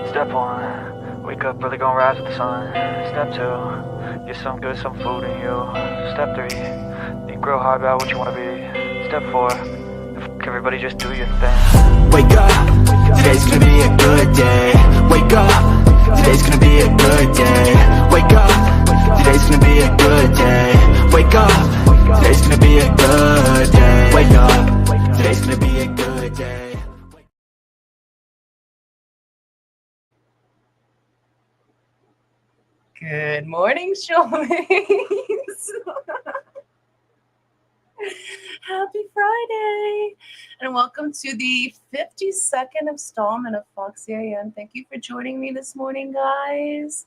Step 1, wake up early, gonna rise with the sun. Step 2, get some good, some food in you. Step 3, think real hard about what you wanna be. Step 4, everybody just do your thing. Wake up, today's gonna be a good day. Wake up, today's gonna be a good day. Wake up, today's gonna be a good day. Wake up, today's gonna be a good day. Wake up, today's gonna be a good day. Good morning, Showmates. Happy Friday, and welcome to the 52nd installment of Foxie A.M. Thank you for joining me this morning, guys.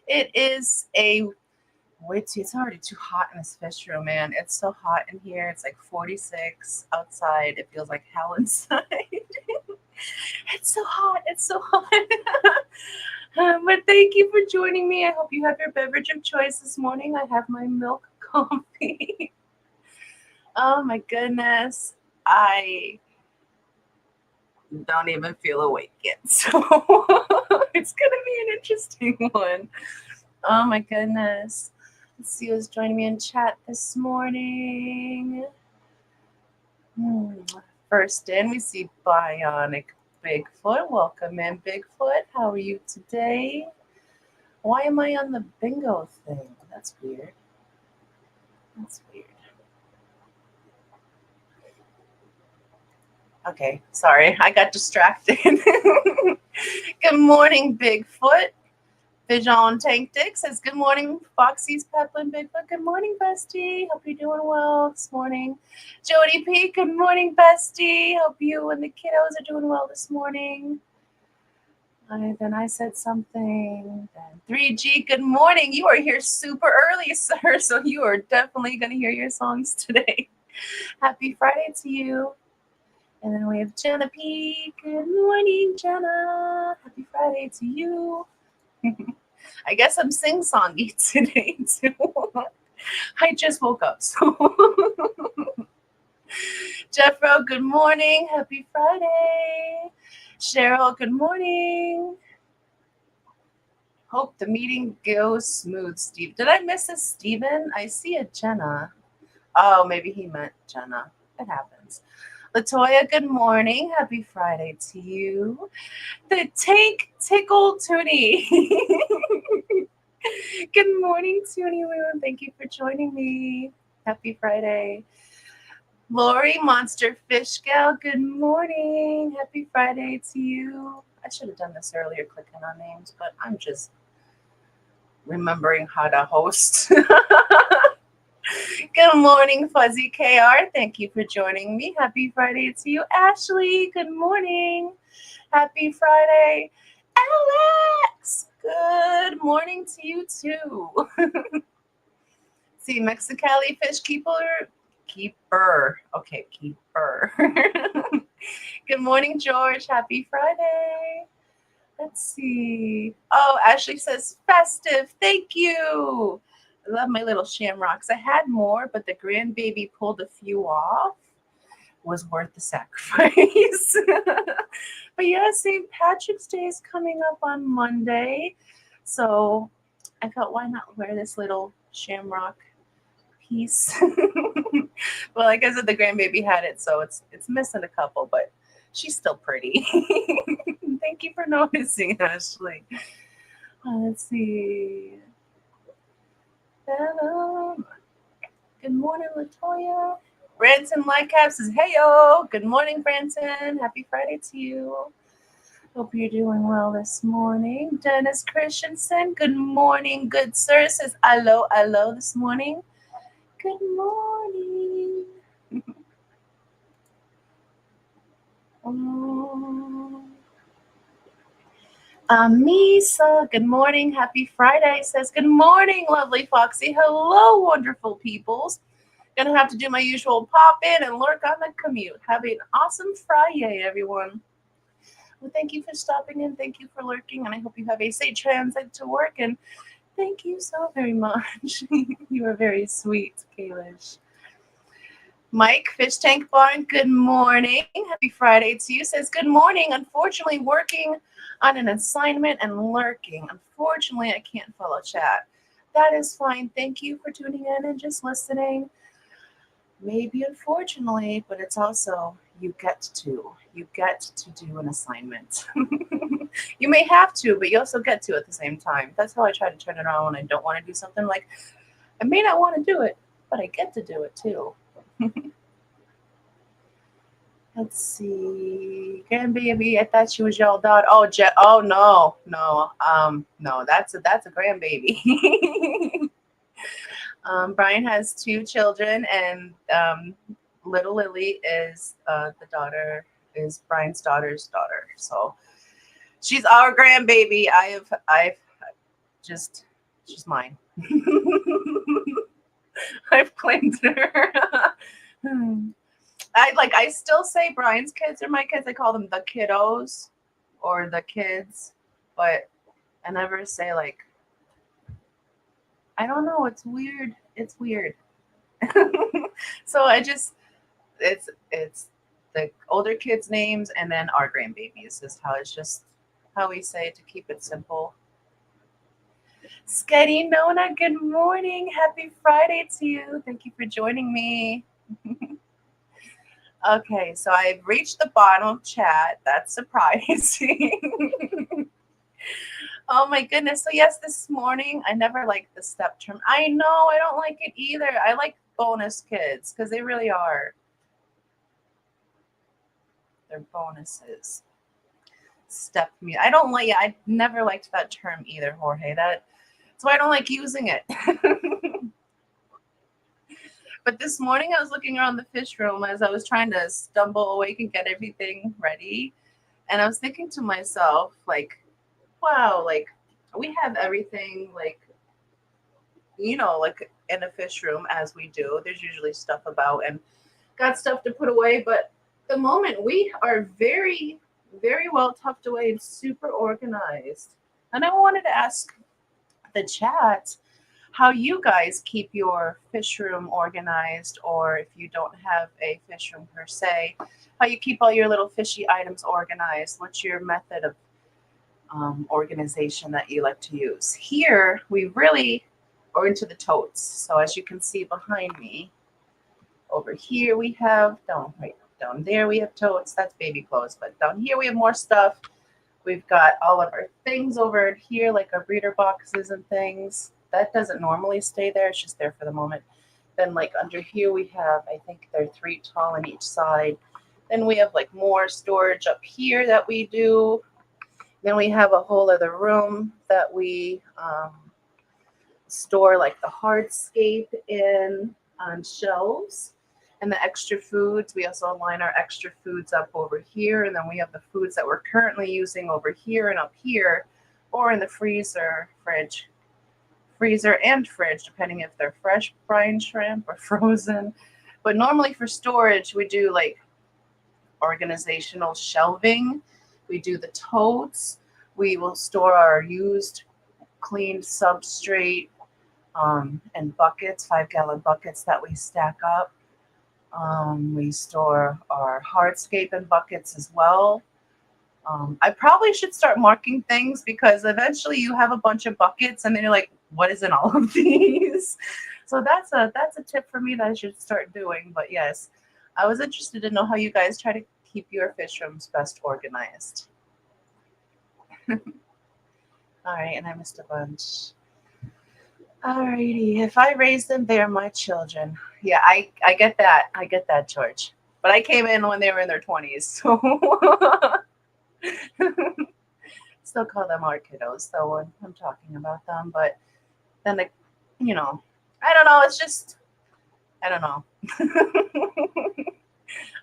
It is it's already too hot in this fish room, man. It's so hot in here. It's like 46 outside. It feels like hell inside. It's so hot. It's so hot. But thank you for joining me. I hope you have your beverage of choice this morning. I have my milk coffee. Oh my goodness. I don't even feel awake yet. So it's going to be an interesting one. Oh my goodness. Let's see who's joining me in chat this morning. First in, we see Bionic Bigfoot. Welcome in, Bigfoot. How are you today? Why am I on the bingo thing? That's weird. That's weird. Okay, sorry. I got distracted. Good morning, Bigfoot. Vision Tank Dick says, good morning, Foxy's Peplin Bigfoot. Good morning, bestie. Hope you're doing well this morning. Jody P, good morning, bestie. Hope you and the kiddos are doing well this morning. Then I said something. Then 3G, good morning. You are here super early, sir, so you are definitely going to hear your songs today. Happy Friday to you. And then we have Jenna P. Good morning, Jenna. Happy Friday to you. I guess I'm sing-songy today, too. I just woke up, so. Jeffro, good morning. Happy Friday. Cheryl, good morning. Hope the meeting goes smooth, Steve. Did I miss a Steven? I see a Jenna. Oh, maybe he meant Jenna. It happens. Latoya, good morning. Happy Friday to you. The Tank Tickle Toonie. Good morning, Toonie Lou. Thank you for joining me. Happy Friday. Lori, Monster Fish Gal, good morning. Happy Friday to you. I should have done this earlier, clicking on names, but I'm just remembering how to host. Good morning, Fuzzy KR. Thank you for joining me. Happy Friday to you. Ashley, good morning. Happy Friday. Alex, good morning to you too. See, Mexicali Fish Keeper. Okay, keeper. Good morning, George. Happy Friday. Let's see. Oh, Ashley says festive. Thank you. I love my little shamrocks. I had more, but the grandbaby pulled a few off. Was worth the sacrifice. But yeah, St. Patrick's Day is coming up on Monday. So I thought, why not wear this little shamrock piece? Well, like I said, the grandbaby had it, so it's missing a couple, but she's still pretty. Thank you for noticing, Ashley. Let's see. Good morning, Latoya. Branson Lightcap says, hey-yo. Good morning, Branson. Happy Friday to you. Hope you're doing well this morning. Dennis Christensen, good morning, good sir. Says, hello this morning. Good morning. Misa, good morning. Happy Friday. Says, good morning, lovely Foxy. Hello, wonderful peoples. Gonna have to do my usual pop in and lurk on the commute. Have an awesome Friday, everyone. Well, thank you for stopping in. Thank you for lurking, and I hope you have a safe transit to work. And thank you so very much. You are very sweet, Kalish. Mike, Fish Tank Barn, good morning. Happy Friday to you. Says, good morning. Unfortunately, working on an assignment and lurking. Unfortunately, I can't follow chat. That is fine. Thank you for tuning in and just listening. Maybe unfortunately, but it's also you get to do an assignment. You may have to, but you also get to at the same time. That's how I try to turn it on when I don't want to do something. Like, I may not want to do it, but I get to do it too. Let's see, grandbaby. I thought she was your daughter. Oh, oh no, no. That's a grandbaby. Brian has 2 children, and little Lily is is Brian's daughter's daughter. So she's our grandbaby. I've just she's mine. I've claimed her. I still say Brian's kids are my kids. I call them the kiddos or the kids, but I never say like, I don't know. It's weird. It's weird. So it's the older kids' names and then our grandbabies is how we say it to keep it simple. Sketty Nona, good morning. Happy Friday to you. Thank you for joining me. Okay, so I've reached the bottom of chat. That's surprising. Oh my goodness. So yes, this morning, I never liked the step term. I know, I don't like it either. I like bonus kids because they really are. They're bonuses. Step me. I never liked that term either, Jorge. That's why I don't like using it. But this morning I was looking around the fish room as I was trying to stumble awake and get everything ready. And I was thinking to myself, like, wow, like we have everything like, like in a fish room as we do. There's usually stuff about and got stuff to put away. But the moment we are very, very well tucked away and super organized. And I wanted to ask the chat how you guys keep your fish room organized, or if you don't have a fish room per se, how you keep all your little fishy items organized. What's your method of organization that you like to use? Here, we really are into the totes. So as you can see behind me, over here we have, down there we have totes. That's baby clothes, but down here we have more stuff. We've got all of our things over here, like our breeder boxes and things. That doesn't normally stay there. It's just there for the moment. Then like under here we have, I think they're 3 tall on each side. Then we have like more storage up here that we do. Then we have a whole other room that we store like the hardscape in on shelves. And the extra foods, we also line our extra foods up over here. And then we have the foods that we're currently using over here and up here, or in the freezer and fridge, depending if they're fresh brine shrimp or frozen. But normally for storage, we do like organizational shelving. We do the totes. We will store our used, cleaned substrate and buckets, 5-gallon buckets that we stack up. We store our hardscape in buckets as well. I probably should start marking things because eventually you have a bunch of buckets and then you're like, what is in all of these? So that's a tip for me that I should start doing. But yes, I was interested to know how you guys try to keep your fish rooms best organized. All right, and I missed a bunch. Alrighty, if I raise them, they are my children. Yeah, I get that. I get that, George. But I came in when they were in their 20s, so still call them our kiddos, though, when I'm talking about them. But then, I don't know. It's just, I don't know.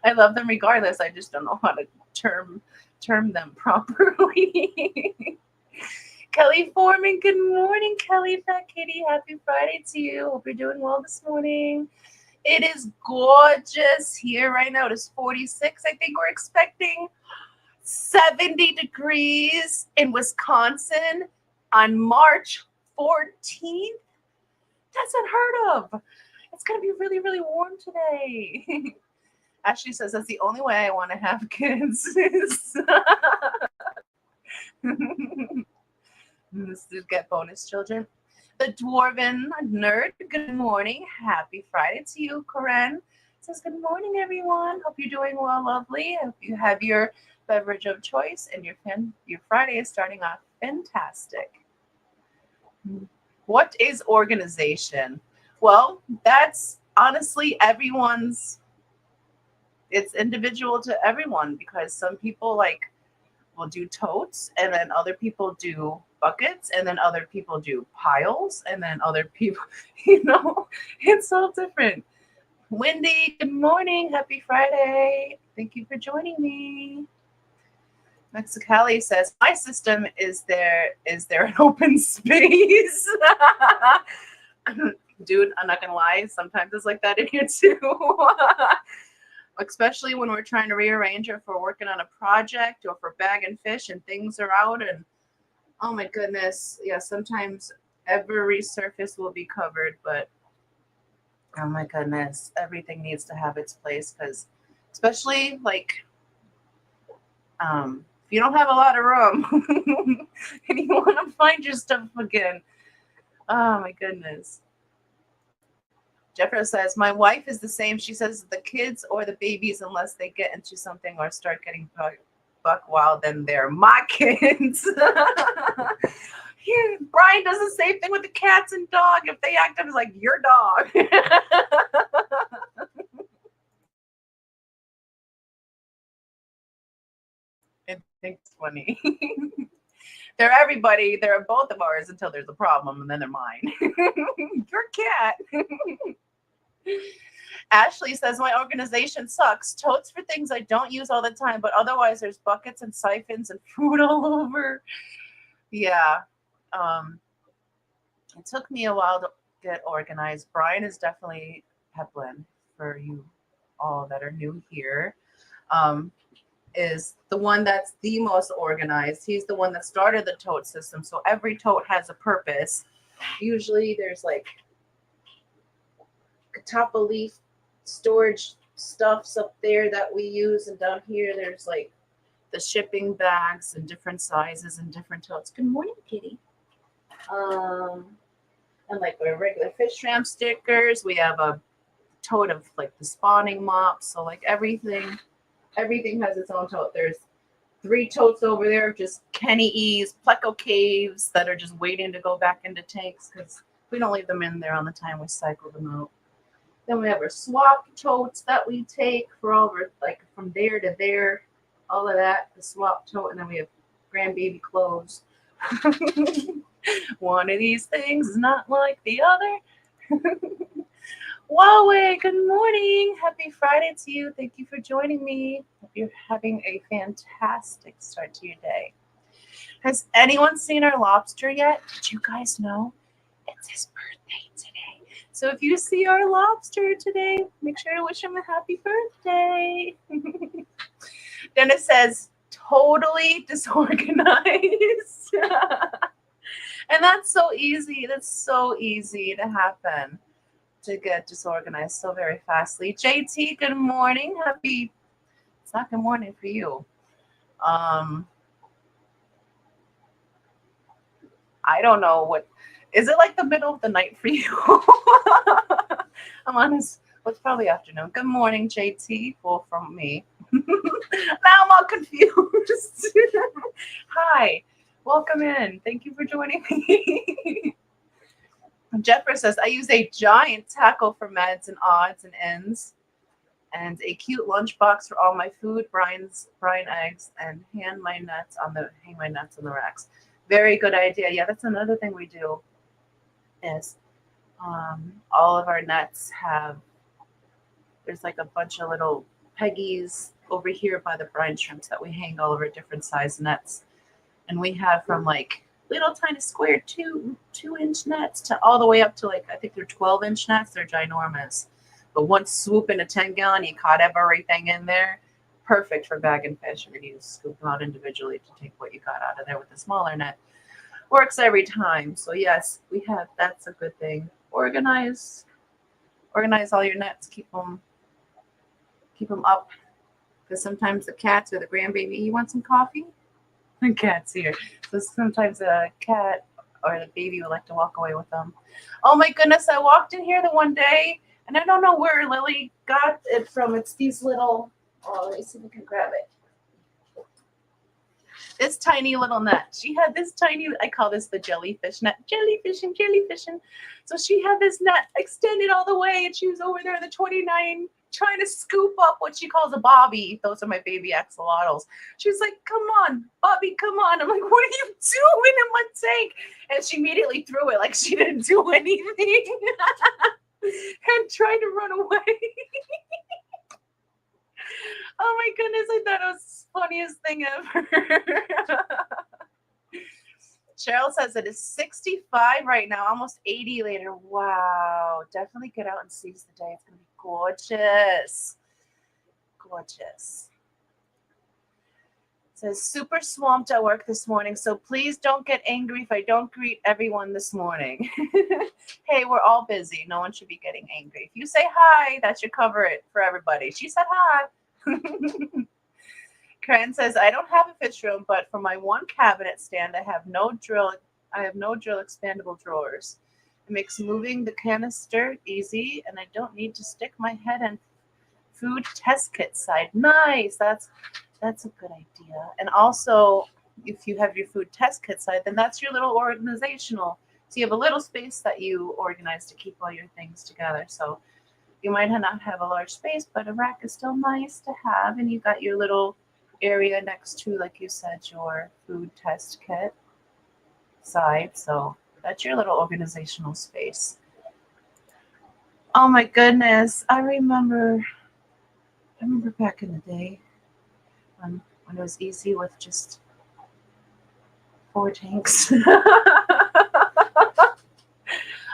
I love them regardless. I just don't know how to term them properly. Kelly Foreman, good morning, Kelly Fat Kitty. Happy Friday to you. Hope you're doing well this morning. It is gorgeous here right now. It is 46. I think we're expecting 70 degrees in Wisconsin on March 14th. That's unheard of. It's going to be really, really warm today. Ashley says that's the only way I want to have kids is to get bonus children. The Dwarven Nerd, good morning. Happy Friday to you, Corinne. Says good morning, everyone. Hope you're doing well, lovely. Hope you have your beverage of choice and your Friday is starting off fantastic. What is organization? Well, that's honestly it's individual to everyone because some people will do totes and then other people do buckets and then other people do piles and then other people, it's all different. Wendy, good morning. Happy Friday. Thank you for joining me. Mexicali says, my system is there an open space? Dude, I'm not gonna lie, sometimes it's like that in here too. Especially when we're trying to rearrange or if we're working on a project or for bagging fish and things are out and oh my goodness, yeah, sometimes every surface will be covered, but oh my goodness, everything needs to have its place because especially if you don't have a lot of room and you want to find your stuff again. Oh my goodness. Jeffro says, my wife is the same. She says the kids or the babies, unless they get into something or start getting buck wild, then they're my kids. Here, Brian does the same thing with the cats and dog. If they act up, it's like your dog. I think it's funny. They're everybody. They're both of ours until there's a problem, and then they're mine. Your cat. Ashley says, my organization sucks. Totes for things I don't use all the time, but otherwise there's buckets and siphons and food all over. Yeah. It took me a while to get organized. Brian is definitely Helpline for you all that are new here. Is the one that's the most organized. He's the one that started the tote system. So every tote has a purpose. Usually there's top of leaf storage stuffs up there that we use. And down here, there's the shipping bags and different sizes and different totes. Good morning, kitty. And our regular fish tram stickers. We have a tote of the spawning mops. So everything has its own tote. There's 3 totes over there, just Kenny E's Pleco Caves that are just waiting to go back into tanks because we don't leave them in there on the time we cycle them out. Then we have our swap totes that we take for all of our, from there to there, all of that, the swap tote, and then we have grandbaby clothes. One of these things is not like the other. Huawei, good morning. Happy Friday to you. Thank you for joining me. Hope you're having a fantastic start to your day. Has anyone seen our lobster yet? Did you guys know it's his birthday today? So if you see our lobster today, make sure to wish him a happy birthday. Dennis says, totally disorganized. And that's so easy. That's so easy to happen. To get disorganized so very fastly. JT, good morning. It's not good morning for you. I don't know is it the middle of the night for you? I'm honest. It's probably afternoon. Good morning, JT. Well, from me. Now I'm all confused. Hi, welcome in. Thank you for joining me. Jeffrey says, I use a giant tackle for meds and odds and ends and a cute lunchbox for all my food, Brian eggs, and hang my nuts on the racks. Very good idea. Yeah, that's another thing we do is all of our nets there's a bunch of little peggies over here by the brine shrimps that we hang all over different size nets. And we have from little tiny square 2-inch nets to all the way up to I think they're 12-inch nets. They're ginormous. But once swoop in a 10-gallon, you caught everything in there. Perfect for bagging fish. Or you scoop them out individually to take what you got out of there with the smaller net. Works every time. So yes, that's a good thing. Organized. Organize all your nuts. Keep them up. Because sometimes the cats or the grandbaby, you want some coffee? The cat's here. So sometimes a cat or the baby would like to walk away with them. Oh my goodness, I walked in here the one day, and I don't know where Lily got it from. It's these little, let me see if I can grab it. This tiny little nut. She had this tiny, I call this the jellyfish nut. Jellyfishing. So she had this nut extended all the way, and she was over there in the 29 trying to scoop up what she calls a bobby. Those are my baby axolotls. She was like, come on, Bobby, come on. I'm like, what are you doing in my tank? And she immediately threw it like she didn't do anything and tried to run away. Oh my goodness, I thought it was the funniest thing ever. Cheryl says it is 65 right now, almost 80 later. Wow. Definitely get out and seize the day. It's going to be gorgeous. Gorgeous. It says, super swamped at work this morning, so please don't get angry if I don't greet everyone this morning. Hey, we're all busy. No one should be getting angry. If you say hi, that should cover it for everybody. She said hi. Karen says, I don't have a fish room, but for my one cabinet stand, I have no drill expandable drawers. It makes moving the canister easy, and I don't need to stick my head in food test kit side. Nice. That's a good idea. And also, if you have your food test kit side, then that's your little organizational. So you have a little space that you organize to keep all your things together. So you might not have a large space, but a rack is still nice to have. And you got your little area next to, like you said, your food test kit side. So that's your little organizational space. Oh my goodness. I remember back in the day when it was easy with just 4 tanks.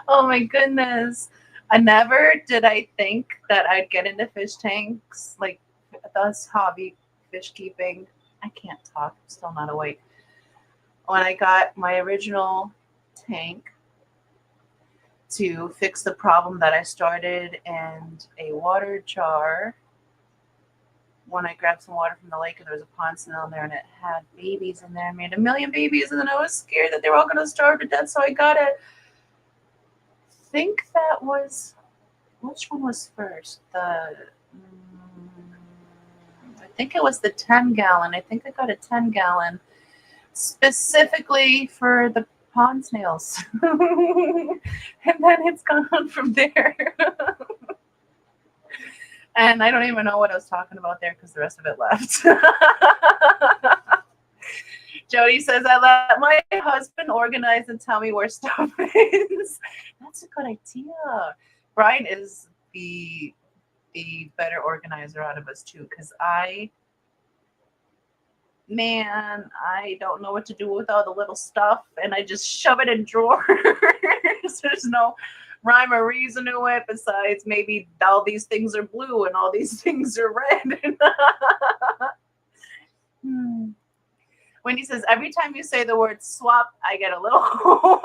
Oh my goodness. Never did I think that I'd get into fish tanks, like thus hobby fish keeping. I can't talk. I'm still not awake. When I got my original tank to fix the problem that I started in a water jar, when I grabbed some water from the lake and there was a pond snail in there and it had babies in there, I made 1 million babies, and then I was scared that they were all going to starve to death, so I got it. I think that was, which one was first? I think it was the 10-gallon. I think I got a 10-gallon specifically for the pond snails. And then it's gone on from there. And I don't even know what I was talking about there because the rest of it left. Jody says, I let my husband organize and tell me where stuff is. That's a good idea. Brian is the better organizer out of us too, because I don't know what to do with all the little stuff, and I just shove it in drawers. There's no rhyme or reason to it besides maybe all these things are blue and all these things are red. Wendy says, every time you say the word swap, I get a little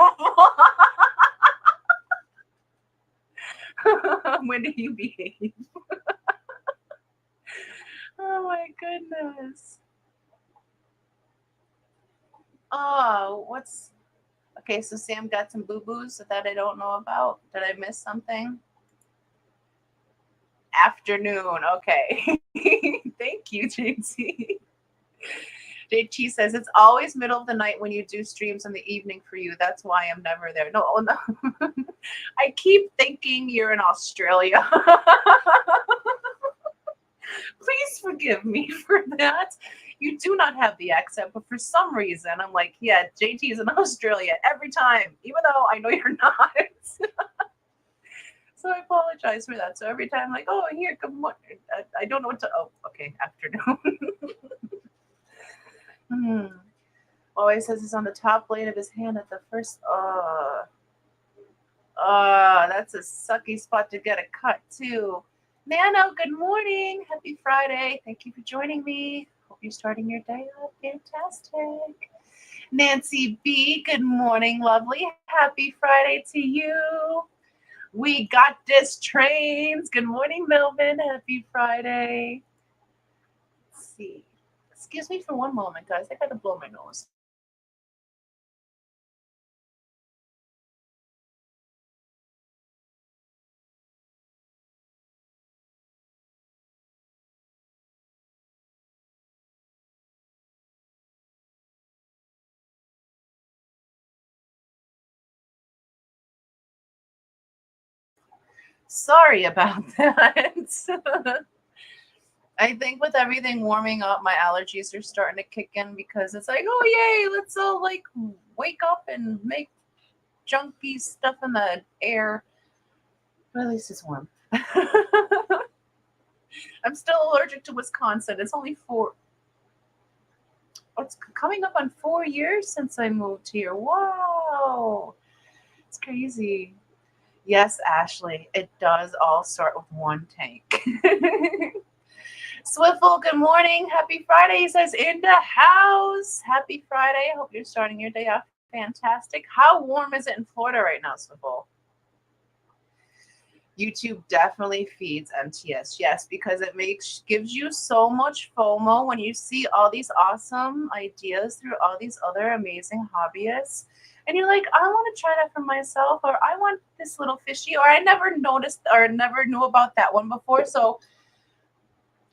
when do you behave? Oh my goodness. Oh, okay, so Sam got some boo-boos that I don't know about. Did I miss something? Afternoon, okay. Thank you, JT. JT says, it's always middle of the night when you do streams in the evening for you. That's why I'm never there. No. I keep thinking you're in Australia. Please forgive me for that. You do not have the accent, but for some reason, I'm like, yeah, JT is in Australia every time, even though I know you're not. So I apologize for that. So every time I'm like, oh, here, good morning. I don't know what to, okay, afternoon. Always says it's on the top blade of his hand at the first. That's a sucky spot to get a cut too. Nano, good morning. Happy Friday. Thank you for joining me. Hope you're starting your day off fantastic. Nancy B, good morning, lovely. Happy Friday to you. We got this trains. Good morning, Melvin. Happy Friday. Let's see. Excuse me for one moment, guys. I gotta blow my nose. Sorry about that. I think with everything warming up, my allergies are starting to kick in because it's like, oh yay, let's all like wake up and make junky stuff in the air. But at least it's warm. I'm still allergic to Wisconsin. It's only it's coming up on 4 years since I moved here. Wow. It's crazy. Yes, Ashley, it does all start with one tank. Swiffle, good morning. Happy Friday. He says, in the house. Happy Friday. I hope you're starting your day off fantastic. How warm is it in Florida right now, Swiffle? YouTube definitely feeds MTS. Yes, because it gives you so much FOMO when you see all these awesome ideas through all these other amazing hobbyists. And you're like, I want to try that for myself, or I want this little fishy, or I never noticed or never knew about that one before. So,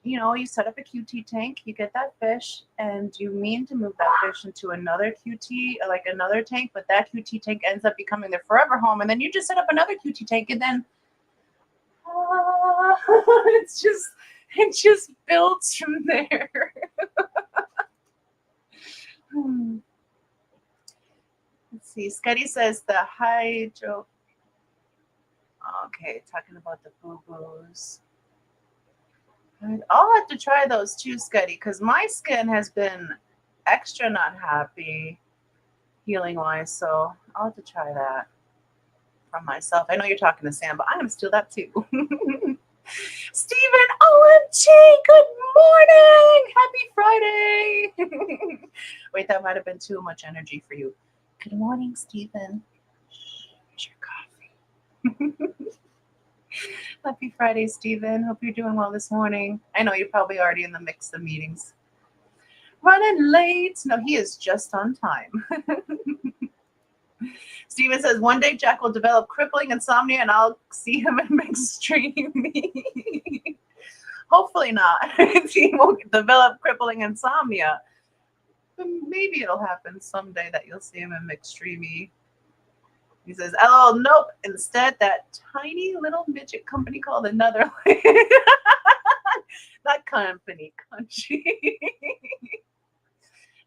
you set up a QT tank, you get that fish, and you mean to move that fish into another QT, like another tank, but that QT tank ends up becoming their forever home. And then you just set up another QT tank, and then it just builds from there. Let's see. Scuddy says the hydro. Okay, talking about the boo-boos. I'll have to try those too, Scuddy, because my skin has been extra not happy healing-wise, so I'll have to try that from myself. I know you're talking to Sam, but I'm going to steal that too. Stephen, OMG, good morning! Happy Friday! Wait, that might have been too much energy for you. Good morning, Stephen. Here's your coffee. Happy Friday, Stephen. Hope you're doing well this morning. I know you're probably already in the mix of meetings. Running late. No, he is just on time. Steven says, one day Jack will develop crippling insomnia and I'll see him in extreme. Hopefully not. He won't develop crippling insomnia. But maybe it'll happen someday that you'll see him in extreme. He says, oh, nope. Instead, that tiny little midget company called the Netherlands. Not company, country.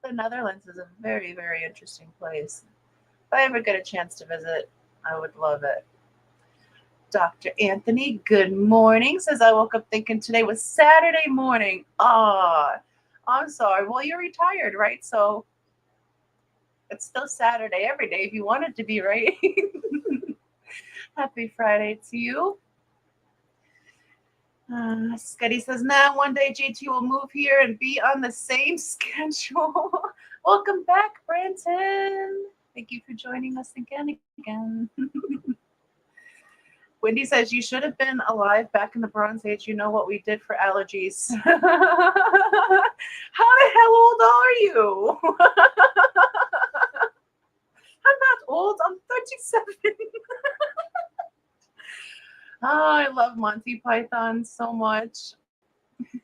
The Netherlands is a very, very interesting place. If I ever get a chance to visit, I would love it. Dr. Anthony, good morning. Says, I woke up thinking today was Saturday morning. I'm sorry. Well, you're retired, right? So it's still Saturday every day if you want it to be, right? Happy Friday to you. Scotty says, nah, one day JT will move here and be on the same schedule. Welcome back, Branton. Thank you for joining us again. Wendy says, you should have been alive back in the Bronze Age. You know what we did for allergies. How the hell old are you? I'm not old. I'm 37. Oh, I love Monty Python so much.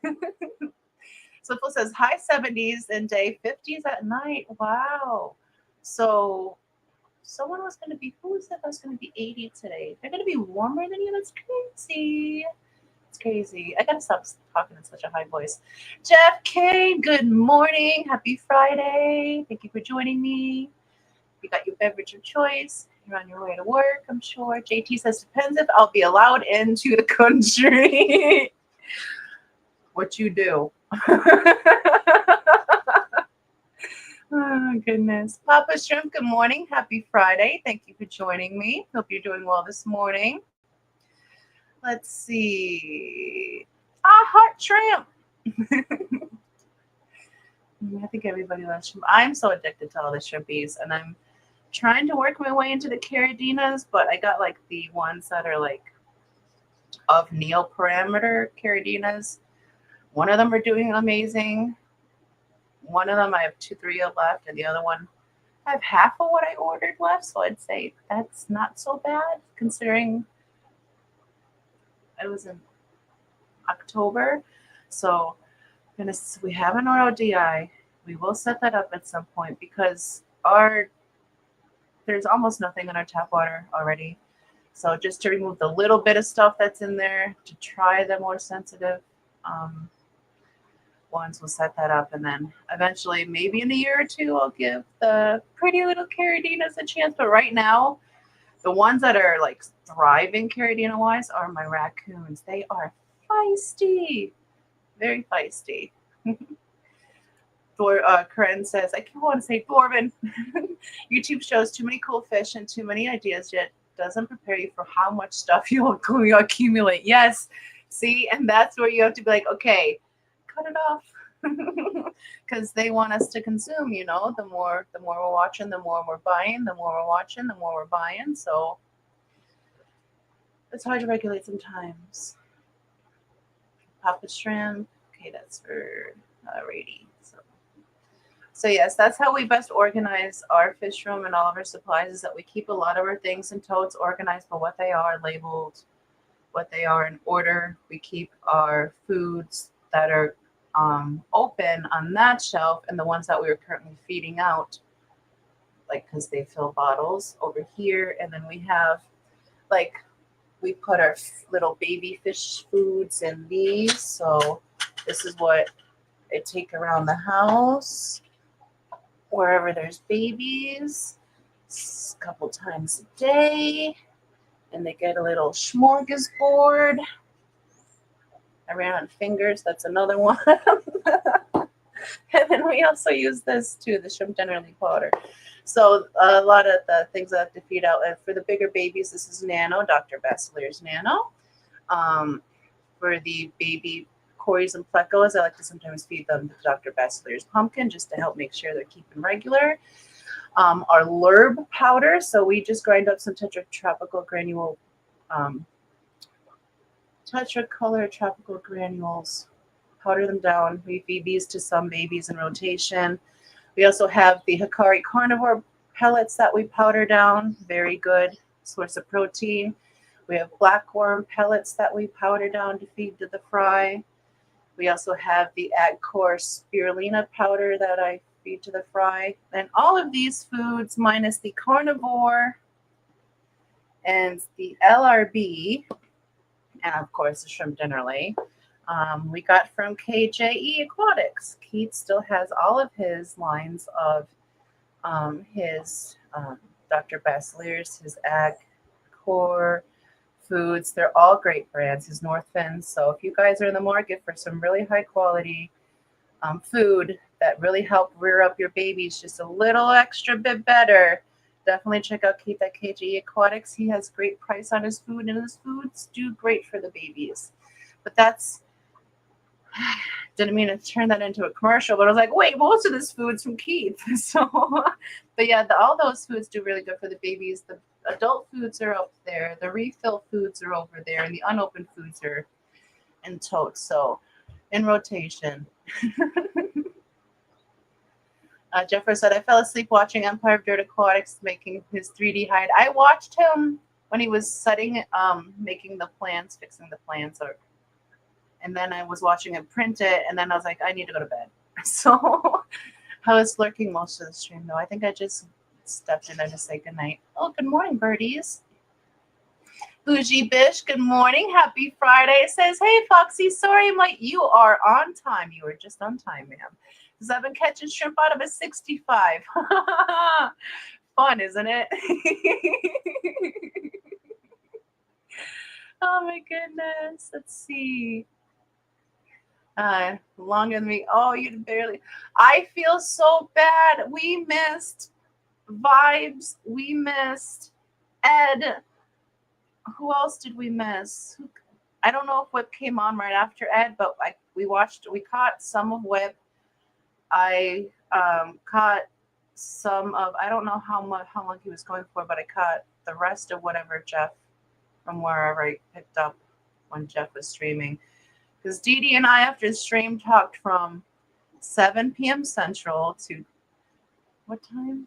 Sliffle says, high 70s and day 50s at night. Wow. So someone was going to be, who said was going to be 80 today? They're going to be warmer than you? That's crazy. It's crazy. I got to stop talking in such a high voice. Jeff Kane, good morning. Happy Friday. Thank you for joining me. You got your beverage of choice. You're on your way to work, I'm sure. JT says, depends if I'll be allowed into the country. What you do. Oh, goodness. Papa Shrimp, good morning. Happy Friday. Thank you for joining me. Hope you're doing well this morning. Let's see. Heart Shrimp. I think everybody loves shrimp. I'm so addicted to all the shrimpies, and I'm trying to work my way into the Caradinas, but I got like the ones that are like of neoparameter Caradinas. One of them are doing amazing. One of them I have 2, 3 of left, and the other one I have half of what I ordered left. So I'd say that's not so bad considering it was in October. So we have an RODI. We will set that up at some point because there's almost nothing in our tap water already. So just to remove the little bit of stuff that's in there to try the more sensitive ones, we'll set that up. And then eventually, maybe in a year or two, I'll give the pretty little Caradinas a chance. But right now, the ones that are like thriving Caradina-wise are my raccoons. They are feisty. Very feisty. Corinne says, I keep wanting to say Dwarven. YouTube shows too many cool fish and too many ideas, yet doesn't prepare you for how much stuff you'll accumulate. Yes. See, and that's where you have to be like, okay, cut it off. Because they want us to consume, you know, the more we're watching, the more we're buying, the more we're watching, the more we're buying. So it's hard to regulate sometimes. Papa shrimp. Okay, that's for Rady. So yes, that's how we best organize our fish room and all of our supplies, is that we keep a lot of our things in totes organized for what they are, labeled, what they are in order. We keep our foods that are open on that shelf, and the ones that we are currently feeding out, like because they fill bottles, over here. And then we have, like, we put our little baby fish foods in these. So this is what I take around the house wherever there's babies a couple times a day, and they get a little smorgasbord. I ran on fingers, that's another one. And then we also use this too, the shrimp dinner leaf powder. So a lot of the things I have to feed out. And for the bigger babies, this is Nano, Dr. Basilier's Nano. For the baby Corys and Plecos, I like to sometimes feed them Dr. Basilier's pumpkin just to help make sure they're keeping regular. Our Lurb powder, so we just grind up some tetracolor tropical granules, powder them down. We feed these to some babies in rotation. We also have the Hikari carnivore pellets that we powder down, very good source of protein. We have blackworm pellets that we powder down to feed to the fry. We also have the AgCore spirulina powder that I feed to the fry. And all of these foods, minus the carnivore and the LRB, and of course the shrimp dinner lay, we got from KJE Aquatics. Keith still has all of his lines of his Dr. Basilier's, his AgCore foods. They're all great brands, his Northfins. So if you guys are in the market for some really high quality food that really help rear up your babies just a little extra bit better, definitely check out Keith at KJE Aquatics. He has great price on his food, and his foods do great for the babies. But that's, didn't mean to turn that into a commercial, but I was like, wait, most of this food's from Keith. So, but yeah, all those foods do really good for the babies. The adult foods are up there, the refill foods are over there, and the unopened foods are in totes, so in rotation. Jeffrey said, I fell asleep watching Empire of Dirt Aquatics making his 3D hide. I watched him when he was setting, making the plans, fixing the plans, and then I was watching him print it, and then I was like, I need to go to bed. So I was lurking most of the stream, though. I think I just stepped in there to say goodnight. Oh, good morning, birdies. Bougie Bish, good morning. Happy Friday. It says, hey, Foxy, sorry I'm late. You are on time. You are just on time, ma'am. Because I've been catching shrimp out of a 65. Fun, isn't it? Oh, my goodness. Let's see. Longer than me. Oh, you barely. I feel so bad. We missed Vibes. We missed Ed. Who else did we miss? I don't know if Whip came on right after Ed, but we caught some of Whip. I caught some of, I don't know how long he was going for, but I caught the rest of whatever Jeff from wherever I picked up when Jeff was streaming. Because Dee Dee and I, after the stream, talked from 7 p.m. Central to what time?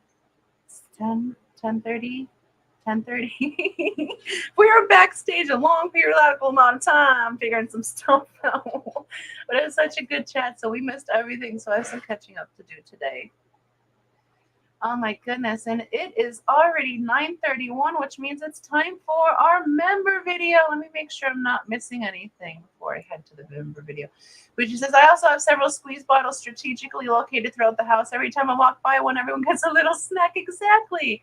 It's 10:30. We were backstage a long periodical amount of time figuring some stuff out. But it was such a good chat, so we missed everything. So I have some catching up to do today. Oh my goodness, and it is already 9:31, which means it's time for our member video. Let me make sure I'm not missing anything before I head to the member video. Which says, I also have several squeeze bottles strategically located throughout the house. Every time I walk by one, everyone gets a little snack. Exactly.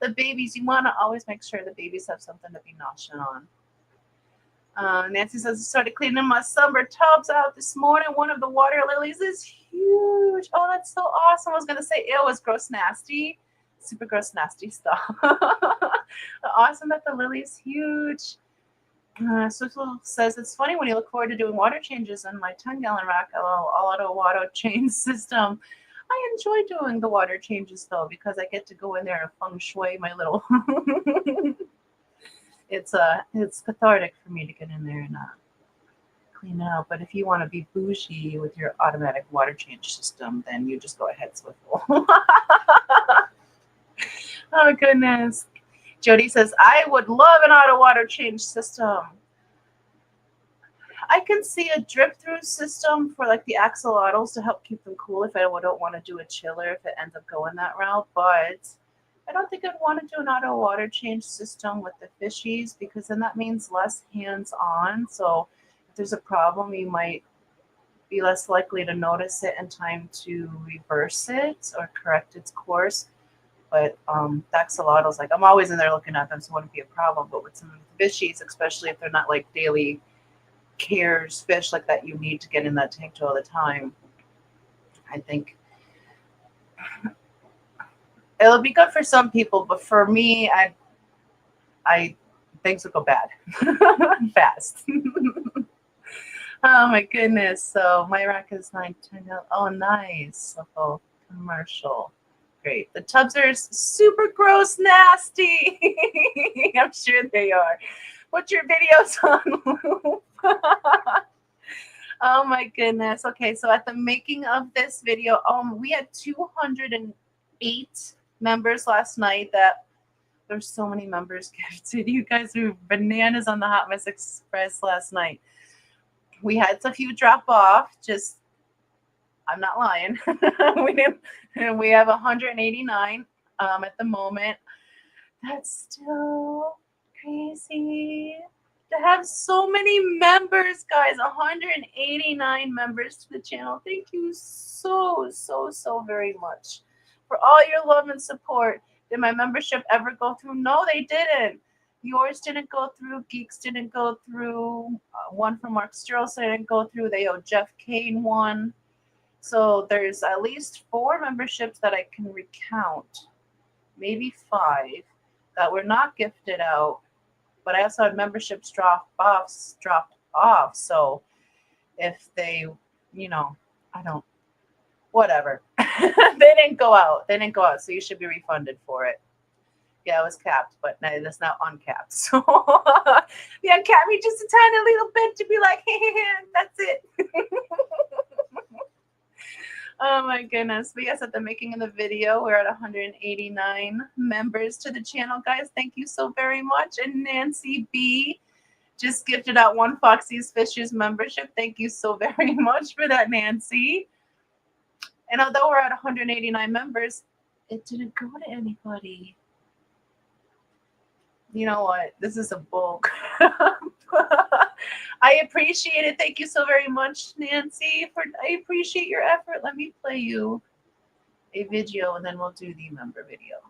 The babies, you want to always make sure the babies have something to be noshing on. Nancy says, I started cleaning my summer tubs out this morning. One of the water lilies is huge. Oh, that's so awesome. I was going to say it was gross nasty. Super gross nasty stuff. Awesome that the lily is huge. Swissel says, it's funny when you look forward to doing water changes in my 10-gallon rack, auto water change system. I enjoy doing the water changes, though, because I get to go in there and feng shui my little... It's cathartic for me to get in there and clean it out. But if you want to be bougie with your automatic water change system, then you just go ahead, Swiffle. Oh, goodness. Jody says, I would love an auto water change system. I can see a drip-through system for like the axolotls to help keep them cool if I don't want to do a chiller if it ends up going that route. But I don't think I'd want to do an auto water change system with the fishies because then that means less hands-on. So if there's a problem, you might be less likely to notice it in time to reverse it or correct its course. But the axolotls, like I'm always in there looking at them, so it wouldn't be a problem. But with some of the fishies, especially if they're not like daily cares fish like that you need to get in that tank all the time, I think it'll be good for some people, but for me, I things will go bad fast. Oh my goodness! So my rack is 9:10. Oh, nice. Oh, commercial. Great. The tubs are super gross, nasty. I'm sure they are. Put your videos on loop. Oh my goodness. Okay, so at the making of this video, we had 208 members last night. There's so many members gifted. You guys were bananas on the Hot Mess Express last night. We had a few drop off. Just, I'm not lying. We have 189 at the moment. That's still crazy to have so many members, guys. 189 members to the channel. Thank you so very much for all your love and support. Did my membership ever go through? No, they didn't. Yours didn't go through. Geeks didn't go through. One from Mark Sturlson didn't go through. They owe Jeff Kane one. So there's at least 4 memberships that I can recount, maybe 5, that were not gifted out. But I also had memberships dropped off. So if they, whatever. They didn't go out. So you should be refunded for it. Yeah, it was capped, but no, that's now uncapped. So they uncapped me just a tiny little bit to be like, hey, that's it. Oh my goodness. But yes, at the making of the video, we're at 189 members to the channel, guys. Thank you so very much. And Nancy B just gifted out 1 Foxie's Fishes membership. Thank you so very much for that, Nancy. And although we're at 189 members, it didn't go to anybody. You know what? This is a bull crap. I appreciate it. Thank you so very much, Nancy. I appreciate your effort. Let me play you a video, and then we'll do the member video.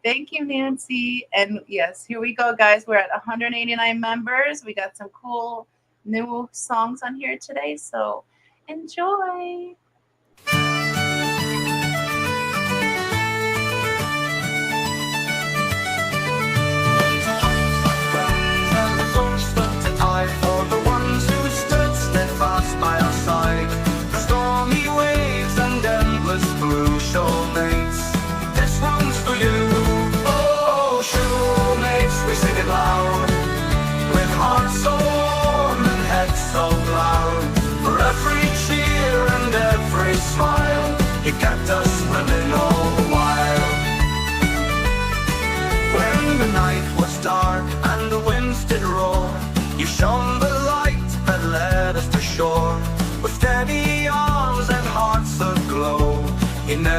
Thank you, Nancy. And yes, here we go, guys. We're at 189 members. We got some cool new songs on here today, so enjoy.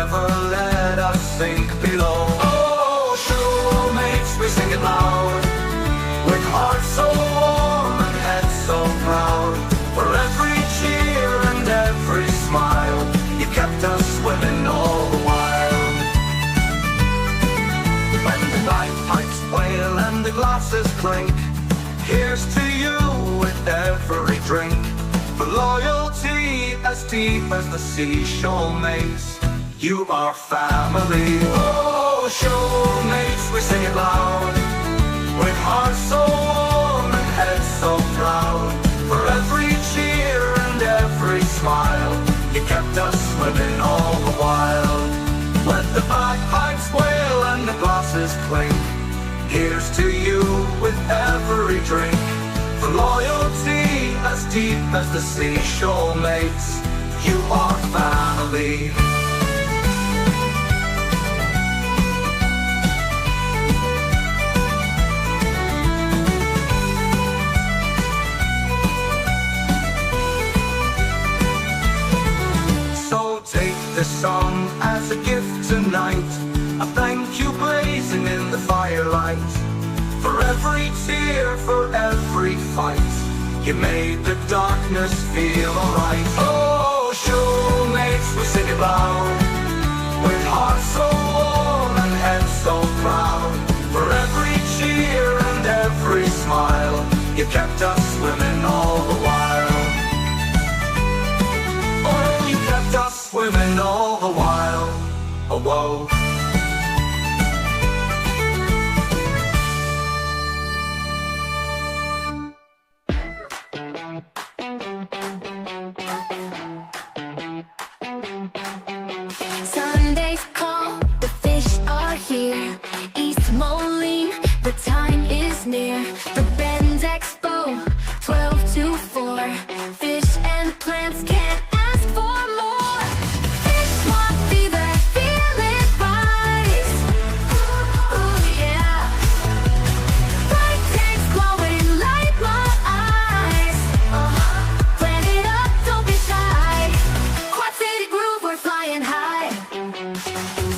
never let us sink below. Oh, showmates, we sing it loud, with hearts so warm and heads so proud. For every cheer and every smile, you kept us swimming all the while. When the bagpipes wail and the glasses clink, here's to you with every drink. For loyalty as deep as the seashore makes, you are family. Oh, showmates, we sing it loud, with hearts so warm and heads so proud. For every cheer and every smile, you kept us swimming all the while. Let the bagpipes wail and the glasses clink, here's to you with every drink. For loyalty as deep as the seashore makes, you are family. So take this song as a gift tonight, a thank you blazing in the firelight. For every tear, for every fight, you made the darkness feel alright. Oh, showmates, we sing it loud, with hearts so warm and heads so proud. For every cheer and every smile, you kept us swimming all the while. Oh, you kept us swimming all the while. Oh, whoa. Sunday's call, the fish are here. East Moline, the time is near. The Bend Expo, 12 to 4. Fish and plants can't ask for more. Fish want fever, feel it rise. Ooh, yeah. Bright tanks glowing, light my eyes. Plant it up, don't be shy. Quad City groove, we're flying high.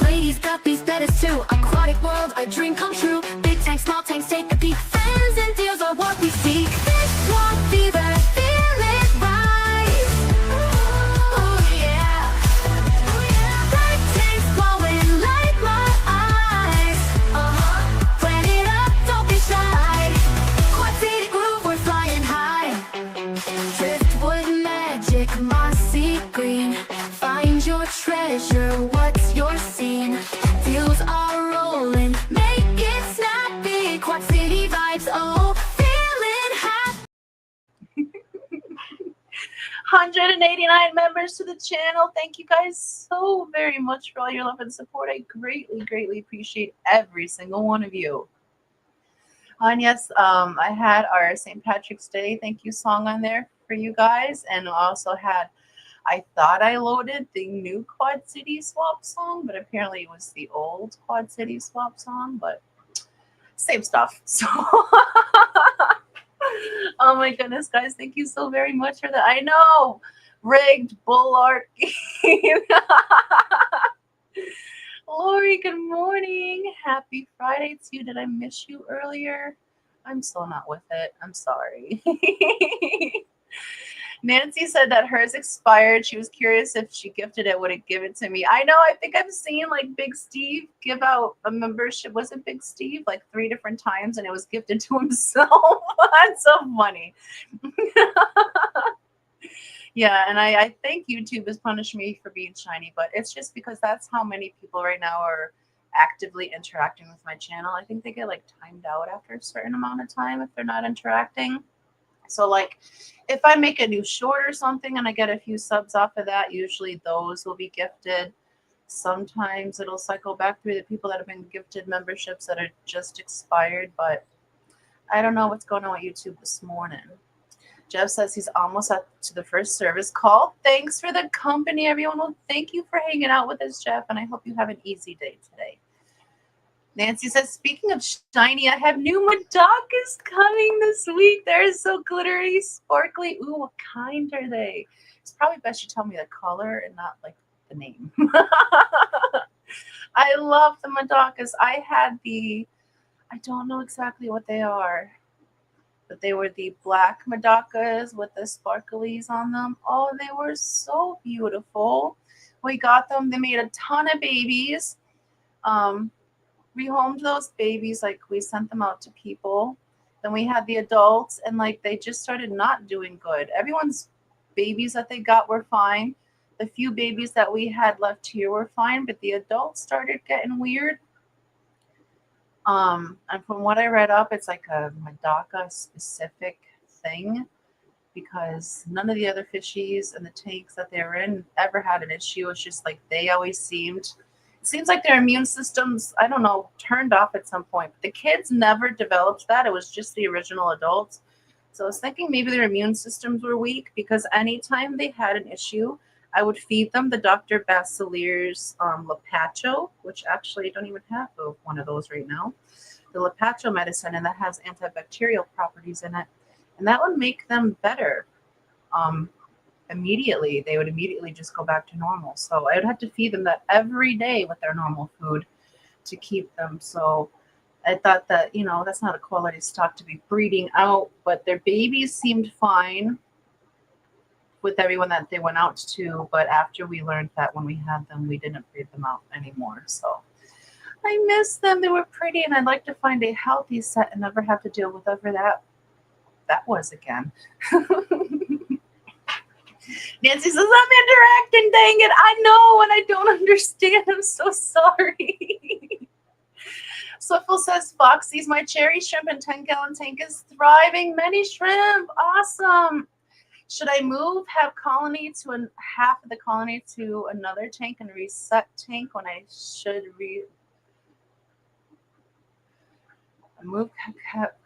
Ladies, guppies, betters too. Aquatic world, a dream come true. Big tanks, small tanks, take a peek. Fans and deals are what we seek. Fish want fever, feel it rise. Oh yeah. Bright tanks glowing, light my eyes. Plant it up, don't be shy. Quad City groove, we're flying high. Driftwood magic, mossy green. Find your treasure, what's your scene? Deals are rolling, make it snappy. Quad City vibes, oh, feeling happy. 189 members to the channel. Thank you guys so very much for all your love and support. I greatly appreciate every single one of you. And yes, I had our St. Patrick's Day thank you song on there for you guys, and also had, I thought I loaded the new Quad City Swap song, but apparently it was the old Quad City Swap song, but same stuff. So oh my goodness, guys, thank you so very much for that. I know, rigged bullark. Lori, good morning. Happy Friday to you. Did I miss you earlier? I'm still not with it. I'm sorry. Nancy said that hers expired. She was curious if she gifted it, would it give it to me? I know, I think I've seen like Big Steve give out a membership. Was it Big Steve? Like 3 different times, and it was gifted to himself. That's so funny. Yeah, and I think YouTube is punishing me for being shiny, but it's just because that's how many people right now are actively interacting with my channel. I think they get like timed out after a certain amount of time if they're not interacting. So like if I make a new short or something and I get a few subs off of that, usually those will be gifted. Sometimes it'll cycle back through the people that have been gifted memberships that are just expired, but I don't know what's going on with YouTube this morning. Jeff says he's almost up to the first service call. Thanks for the company, everyone. Well, thank you for hanging out with us, Jeff, and I hope you have an easy day today. Nancy says, speaking of shiny, I have new Madakas coming this week. They're so glittery, sparkly. Ooh, what kind are they? It's probably best you tell me the color and not like the name. I love the Madakas. I don't know exactly what they are, but they were the black Madakas with the sparklies on them. Oh, they were so beautiful. We got them. They made a ton of babies. We homed those babies, like we sent them out to people. Then we had the adults, and like they just started not doing good. Everyone's babies that they got were fine. The few babies that we had left here were fine, but the adults started getting weird. And from what I read up, it's like a Madaka specific thing, because none of the other fishies in the tanks that they were in ever had an issue. It's just like they always seems like their immune systems, I don't know, turned off at some point. But the kids never developed that. It was just the original adults. So I was thinking maybe their immune systems were weak, because anytime they had an issue, I would feed them the Dr. Basilier's Lepacho, which actually I don't even have one of those right now. The Lepacho medicine, and that has antibacterial properties in it. And that would make them better. Immediately. They would immediately just go back to normal. So I would have to feed them that every day with their normal food to keep them. So I thought that, that's not a quality stock to be breeding out, but their babies seemed fine with everyone that they went out to. But after we learned that when we had them, we didn't breed them out anymore. So I miss them. They were pretty, and I'd like to find a healthy set and never have to deal with whatever that was again. Nancy says, I'm interacting, dang it. I know, and I don't understand. I'm so sorry. Swiffle says, Foxy's my cherry shrimp and 10-gallon tank is thriving. Many shrimp. Awesome. Should I move half of the colony to another tank and reset tank when I should move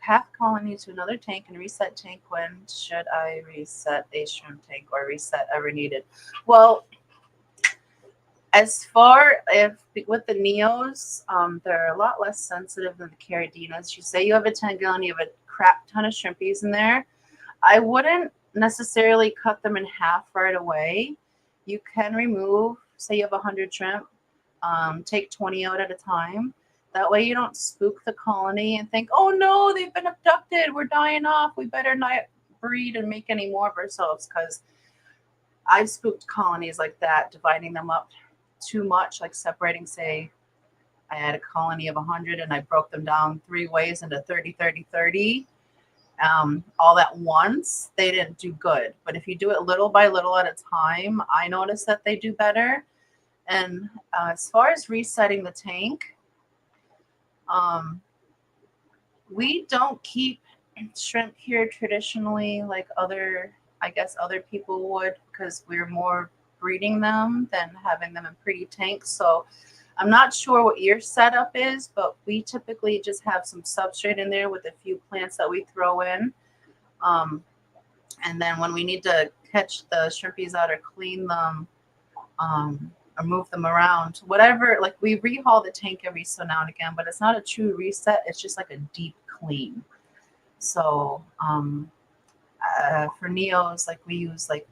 half colony to another tank and reset tank? When should I reset a shrimp tank or reset ever needed? Well, as far as with the Neos, they're a lot less sensitive than the Caradinas. You say you have a 10-gallon, you have a crap ton of shrimpies in there. I wouldn't necessarily cut them in half right away. You can remove, say you have 100 shrimp, take 20 out at a time. That way you don't spook the colony and think, oh no, they've been abducted, we're dying off, we better not breed and make any more of ourselves. Because I've spooked colonies like that, dividing them up too much, like separating, say, I had a colony of 100 and I broke them down 3 ways into 30, 30, 30. All at once, they didn't do good. But if you do it little by little at a time, I noticed that they do better. And as far as resetting the tank, we don't keep shrimp here traditionally like other people would, because we're more breeding them than having them in pretty tanks. So I'm not sure what your setup is, but we typically just have some substrate in there with a few plants that we throw in. And then when we need to catch the shrimpies out or clean them, or move them around, whatever, like we rehaul the tank every so now and again, but it's not a true reset. It's just like a deep clean. So for Neos, like we use like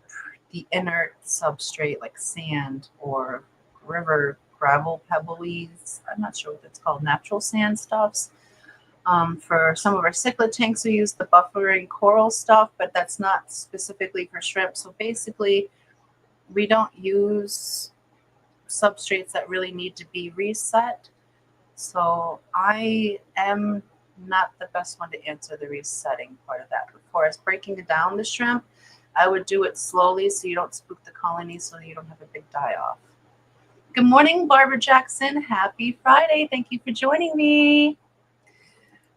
the inert substrate, like sand or river gravel pebblies. I'm not sure what it's called, natural sand stuffs. For some of our cichlid tanks, we use the buffering coral stuff, but that's not specifically for shrimp. So basically, we don't use substrates that really need to be reset. So I am not the best one to answer the resetting part of that. As far as breaking down the shrimp, I would do it slowly so you don't spook the colony, so you don't have a big die-off. Good morning, Barbara Jackson. Happy Friday. Thank you for joining me.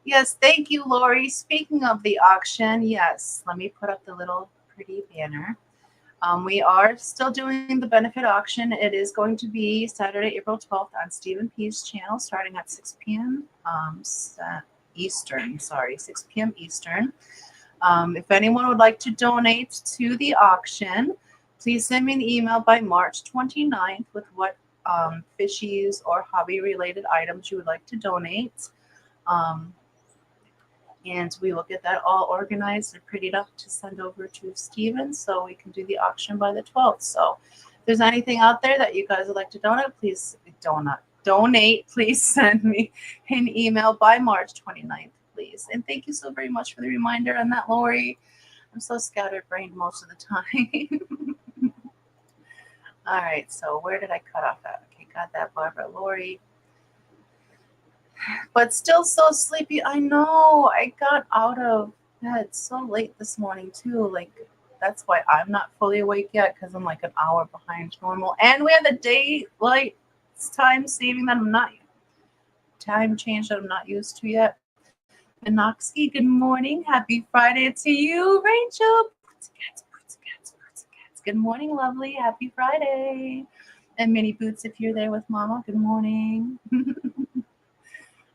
Yes, thank you, Lori. Speaking of the auction, yes, let me put up the little pretty banner. We are still doing the benefit auction. It is going to be Saturday, April 12th on Stephen P's channel, starting at 6 p.m. Eastern. 6 p.m. Eastern. If anyone would like to donate to the auction, please send me an email by March 29th with what fishies or hobby-related items you would like to donate. And we will get that all organized and prettied up to send over to Steven so we can do the auction by the 12th. So if there's anything out there that you guys would like to donate, please send me an email by March 29th, please. And thank you so very much for the reminder on that, Lori. I'm so scatterbrained most of the time. All right, so where did I cut off at? Okay, got that, Barbara, Lori. But still so sleepy. I know. I got out of bed so late this morning too. Like, that's why I'm not fully awake yet, because I'm like an hour behind normal. And we have the daylight time saving that time change that I'm not used to yet. Minoxie, good morning. Happy Friday to you, Rachel. Good morning, lovely. Happy Friday. And Mini Boots, if you're there with Mama, good morning.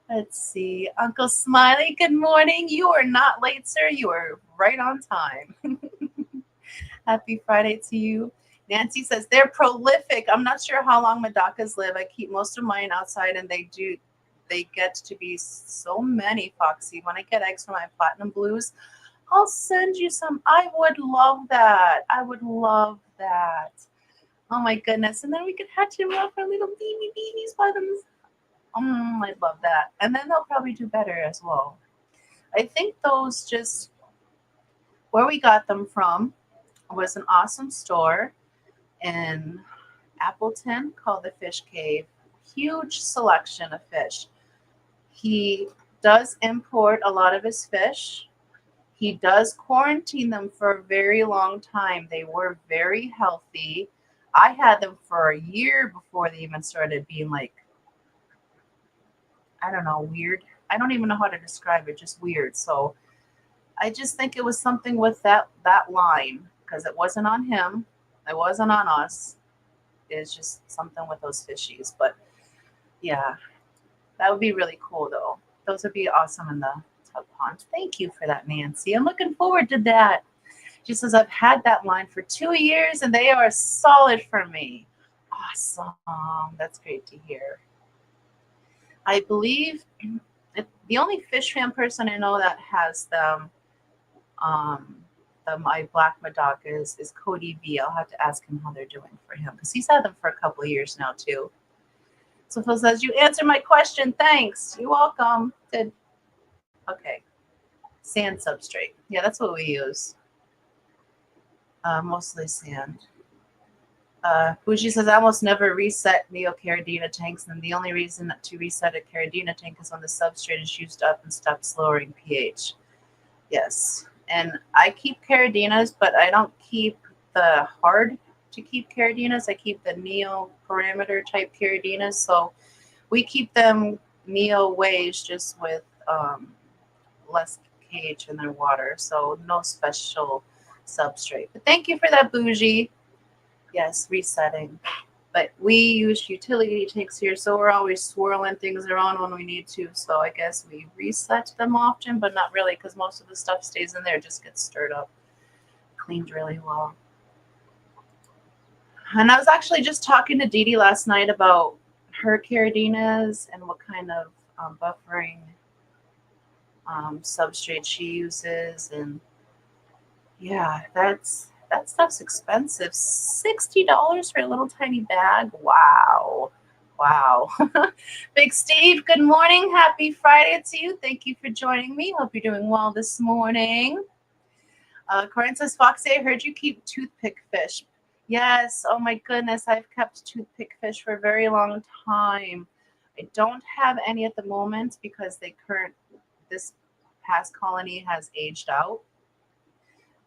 Let's see. Uncle Smiley, good morning. You are not late, sir. You are right on time. Happy Friday to you. Nancy says they're prolific. I'm not sure how long Madakas live. I keep most of mine outside, and they get to be so many, Foxy. When I get eggs from my Platinum Blues, I'll send you some. I would love that. I would love that. Oh my goodness. And then we could hatch them up for little babies by themselves. I'd love that. And then they'll probably do better as well. I think those just, where we got them from was an awesome store in Appleton called the Fish Cave. Huge selection of fish. He does import a lot of his fish. He does quarantine them for a very long time. They were very healthy. I had them for a year before they even started being like, I don't know, weird. I don't even know how to describe it, just weird. So I just think it was something with that line, because it wasn't on him. It wasn't on us. It's just something with those fishies. But yeah, that would be really cool though. Those would be awesome in the tub pond. Thank you for that, Nancy. I'm looking forward to that. She says, I've had that line for 2 years and they are solid for me. Awesome. That's great to hear. I believe the only fish fan person I know that has them, my black Madakas, is Cody V. I'll have to ask him how they're doing for him, because he's had them for a couple of years now too. So Phil says, you answered my question. Thanks. You're welcome. Good. Okay. Sand substrate. Yeah, that's what we use. Mostly sand. Bougie says, I almost never reset neocaridina tanks, and the only reason to reset a caridina tank is when the substrate is used up and stops lowering pH. Yes. And I keep caridinas, but I don't keep the hard to keep caridinas. I keep the neo parameter type caridinas. So we keep them neo ways, just with less pH in their water. So no special substrate. But thank you for that, Bougie. Yes, resetting. But we use utility tanks here, so we're always swirling things around when we need to. So I guess we reset them often, but not really, because most of the stuff stays in there, just gets stirred up, cleaned really well. And I was actually just talking to Dee Dee last night about her caridinas and what kind of buffering substrate she uses. And yeah, that stuff's expensive. $60 for a little tiny bag. Wow. Wow. Big Steve, good morning. Happy Friday to you. Thank you for joining me. Hope you're doing well this morning. Corinne says, Foxy, I heard you keep toothpick fish. Yes. Oh my goodness. I've kept toothpick fish for a very long time. I don't have any at the moment because this past colony has aged out.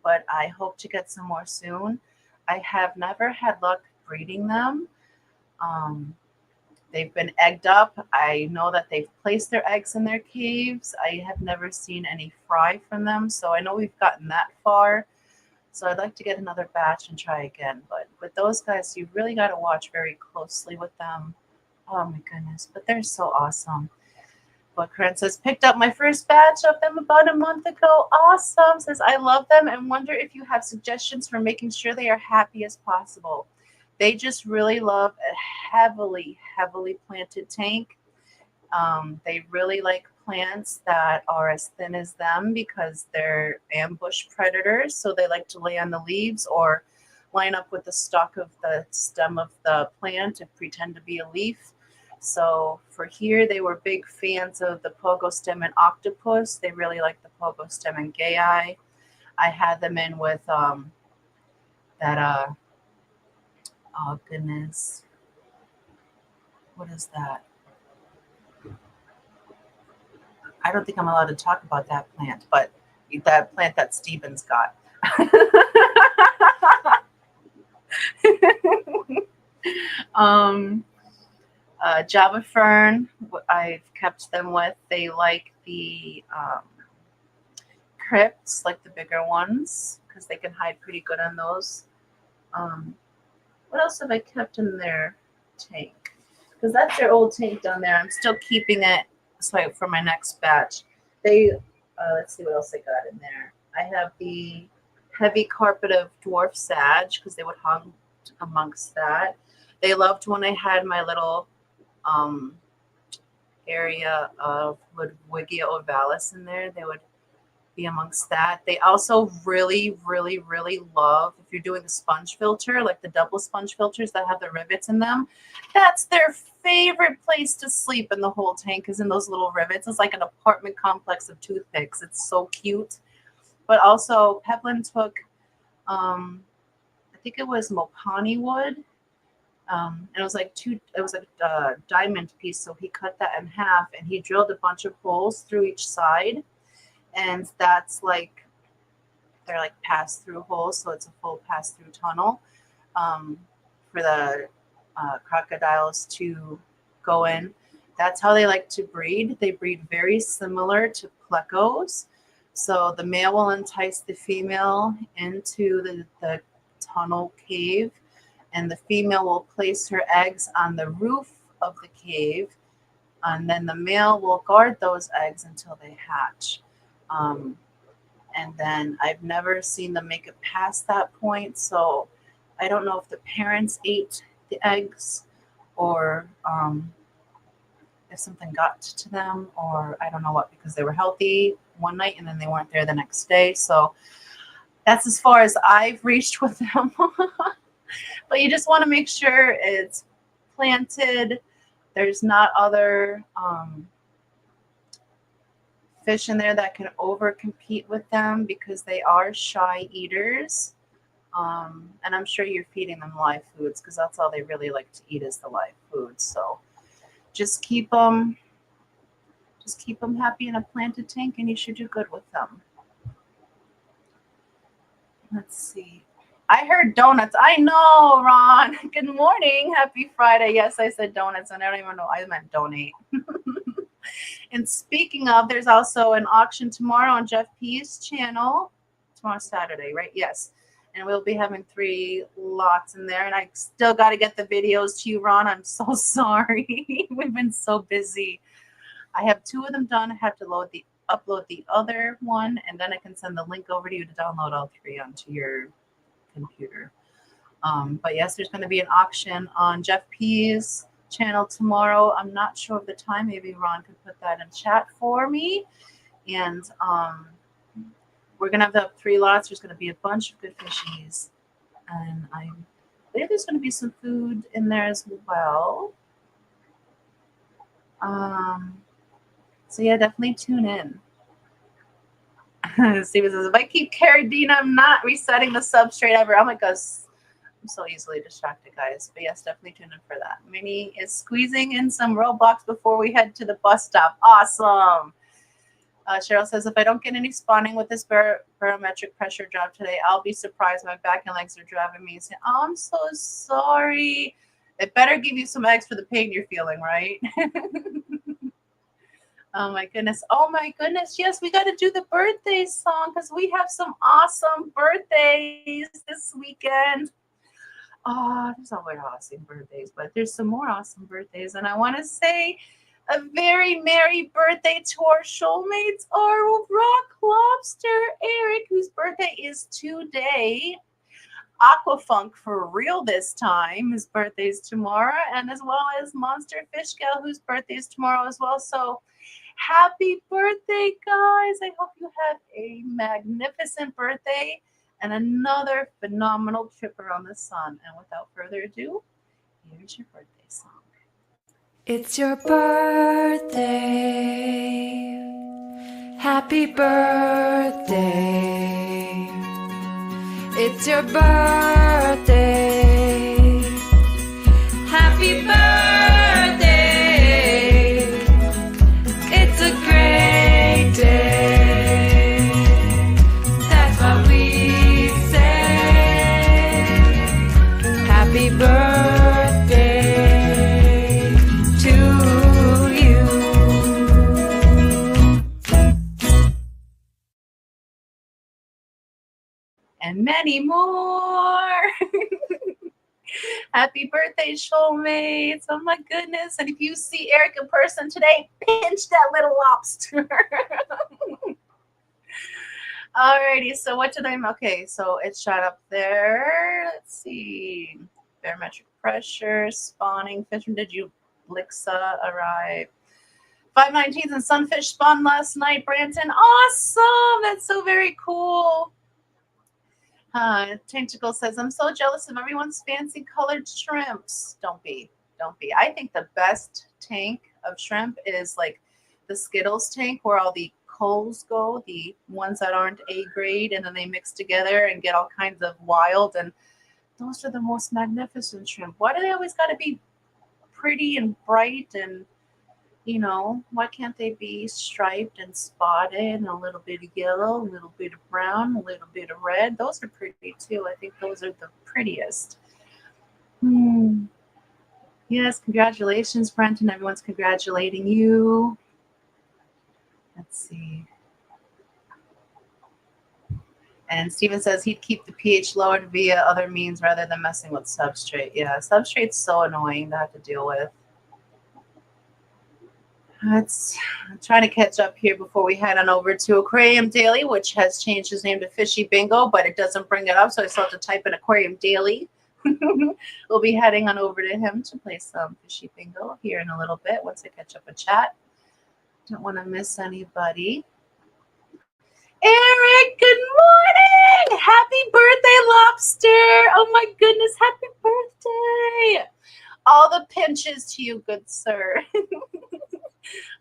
But I hope to get some more soon. I have never had luck breeding them. They've been egged up. I know that they've placed their eggs in their caves. I have never seen any fry from them, so I know we've gotten that far. So I'd like to get another batch and try again. But with those guys, you really got to watch very closely with them. Oh my goodness, but they're so awesome. But Corinne says, picked up my first batch of them about a month ago. Awesome. Says, I love them and wonder if you have suggestions for making sure they are happy as possible. They just really love a heavily planted tank. They really like plants that are as thin as them because they're ambush predators. So they like to lay on the leaves or line up with the stalk of the stem of the plant and pretend to be a leaf. So for here, they were big fans of the pogo stem and octopus. They really like the pogo stem and gay eye. I had them in with that oh goodness, what is that? I don't think I'm allowed to talk about that plant, but that plant that Steven's got. Java fern, I've kept them with. They like the crypts, like the bigger ones, because they can hide pretty good on those. What else have I kept in their tank? Because that's their old tank down there. I'm still keeping it so for my next batch. They let's see what else I got in there. I have the heavy carpet of dwarf sage because they would hug amongst that. They loved when I had my little area of Woodwigia ovalis in there. They would be amongst that. They also really, really, really love, if you're doing the sponge filter, like the double sponge filters that have the rivets in them, that's their favorite place to sleep in the whole tank, is in those little rivets. It's like an apartment complex of toothpicks. It's so cute. But also Peplin took, I think it was Mopani wood. And it was like a diamond piece. So he cut that in half and he drilled a bunch of holes through each side. And that's like, they're like pass-through holes, so it's a full pass-through tunnel for the crocodiles to go in. That's how they like to breed. They breed very similar to plecos. So the male will entice the female into the tunnel cave, and the female will place her eggs on the roof of the cave, and then the male will guard those eggs until they hatch. And then I've never seen them make it past that point, so I don't know if the parents ate the eggs or if something got to them, or I don't know what, because they were healthy one night and then they weren't there the next day. So that's as far as I've reached with them. But you just want to make sure it's planted. There's not other fish in there that can over compete with them, because they are shy eaters. And I'm sure you're feeding them live foods, because that's all they really like to eat, is the live foods. So just keep them happy in a planted tank, and you should do good with them. Let's see. I heard donuts. I know, Ron. Good morning. Happy Friday. Yes, I said donuts, and I don't even know. I meant donate. And speaking of, there's also an auction tomorrow on Jeff P's channel. Tomorrow's Saturday, right? Yes. And we'll be having 3 lots in there. And I still got to get the videos to you, Ron. I'm so sorry. We've been so busy. I have 2 of them done. I have to upload the other one, and then I can send the link over to you to download all 3 onto your computer. But yes, there's going to be an auction on Jeff P's channel tomorrow. I'm not sure of the time. Maybe Ron could put that in chat for me. And we're going to have the 3 lots. There's going to be a bunch of good fishies. And I believe there's going to be some food in there as well. So yeah, definitely tune in. Steven says, if I keep Carradine, I'm not resetting the substrate ever. Oh my gosh, I'm so easily distracted, guys. But yes, definitely tune in for that. Minnie is squeezing in some Roblox before we head to the bus stop. Awesome. Cheryl says, if I don't get any spawning with this barometric pressure job today, I'll be surprised. My back and legs are driving me insane. Oh, I'm so sorry. It better give you some eggs for the pain you're feeling, right? Oh my goodness. Oh my goodness. Yes, we got to do the birthday song, because we have some awesome birthdays this weekend. Oh, there's always awesome birthdays, but there's some more awesome birthdays. And I want to say a very merry birthday to our soulmates, our Rock Lobster Eric, whose birthday is today. Aquafunk for real this time. His birthday is tomorrow, and as well as Monster Fish Gal, whose birthday is tomorrow as well. So happy birthday, guys. I hope you have a magnificent birthday. and another phenomenal trip around the sun. And without further ado, here's your birthday song. It's your birthday. Happy birthday. It's your birthday. Happy birthday. It's a great day. That's what we say. Happy birthday to you. And many more. Happy birthday, showmates. Oh my goodness. And if you see Eric in person today, pinch that little lobster. Alrighty, so what did I, okay, so it shot up there. Let's see. Barometric pressure, spawning, fish from Lixa arrive. 519s and sunfish spawned last night, Branton. Awesome. That's so very cool. Tentacle says, I'm so jealous of everyone's fancy colored shrimps. Don't be. I think the best tank of shrimp is like the Skittles tank where all the coals go, the ones that aren't A grade, and then they mix together and get all kinds of wild, and those are the most magnificent shrimp. Why do they always got to be pretty and bright, and why can't they be striped and spotted and a little bit of yellow, a little bit of brown, a little bit of red? Those are pretty too. I think those are the prettiest. Yes, congratulations, Brenton. Everyone's congratulating you. Let's see. And Steven says he'd keep the pH lowered via other means rather than messing with substrate. Yeah, substrate's so annoying to have to deal with. I'm trying to catch up here before we head on over to Aquarium Daily, which has changed his name to Fishy Bingo, but it doesn't bring it up, so I still have to type in Aquarium Daily. We'll be heading on over to him to play some Fishy Bingo here in a little bit once I catch up with chat. Don't want to miss anybody. Eric, good morning! Happy birthday, Lobster! Oh my goodness, happy birthday! All the pinches to you, good sir.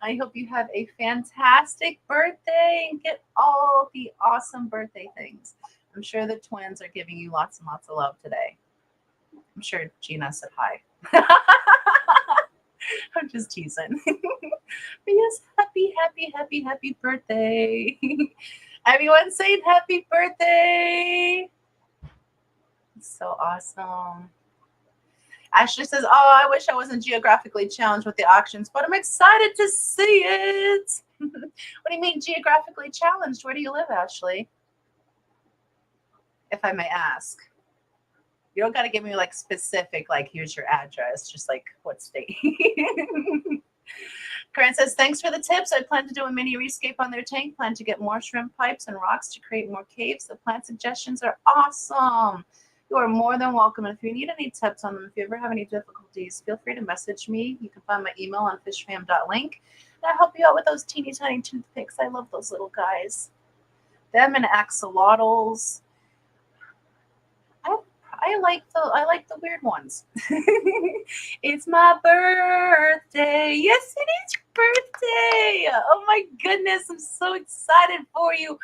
I hope you have a fantastic birthday and get all the awesome birthday things. I'm sure the twins are giving you lots and lots of love today. I'm sure Gina said hi. I'm just teasing. But yes, happy birthday. Everyone saying happy birthday. It's so awesome. Ashley says, oh, I wish I wasn't geographically challenged with the auctions, but I'm excited to see it. What do you mean geographically challenged? Where do you live, Ashley? If I may ask. You don't got to give me like specific, like here's your address, just like what state. Karen says, thanks for the tips. I plan to do a mini rescape on their tank. Plan to get more shrimp pipes and rocks to create more caves. The plant suggestions are awesome. You are more than welcome. And if you need any tips on them, if you ever have any difficulties, feel free to message me. You can find my email on fishfam.link. And I'll help you out with those teeny tiny toothpicks. I love those little guys. Them and axolotls. I like the weird ones. It's my birthday. Yes, it is your birthday. Oh my goodness, I'm so excited for you.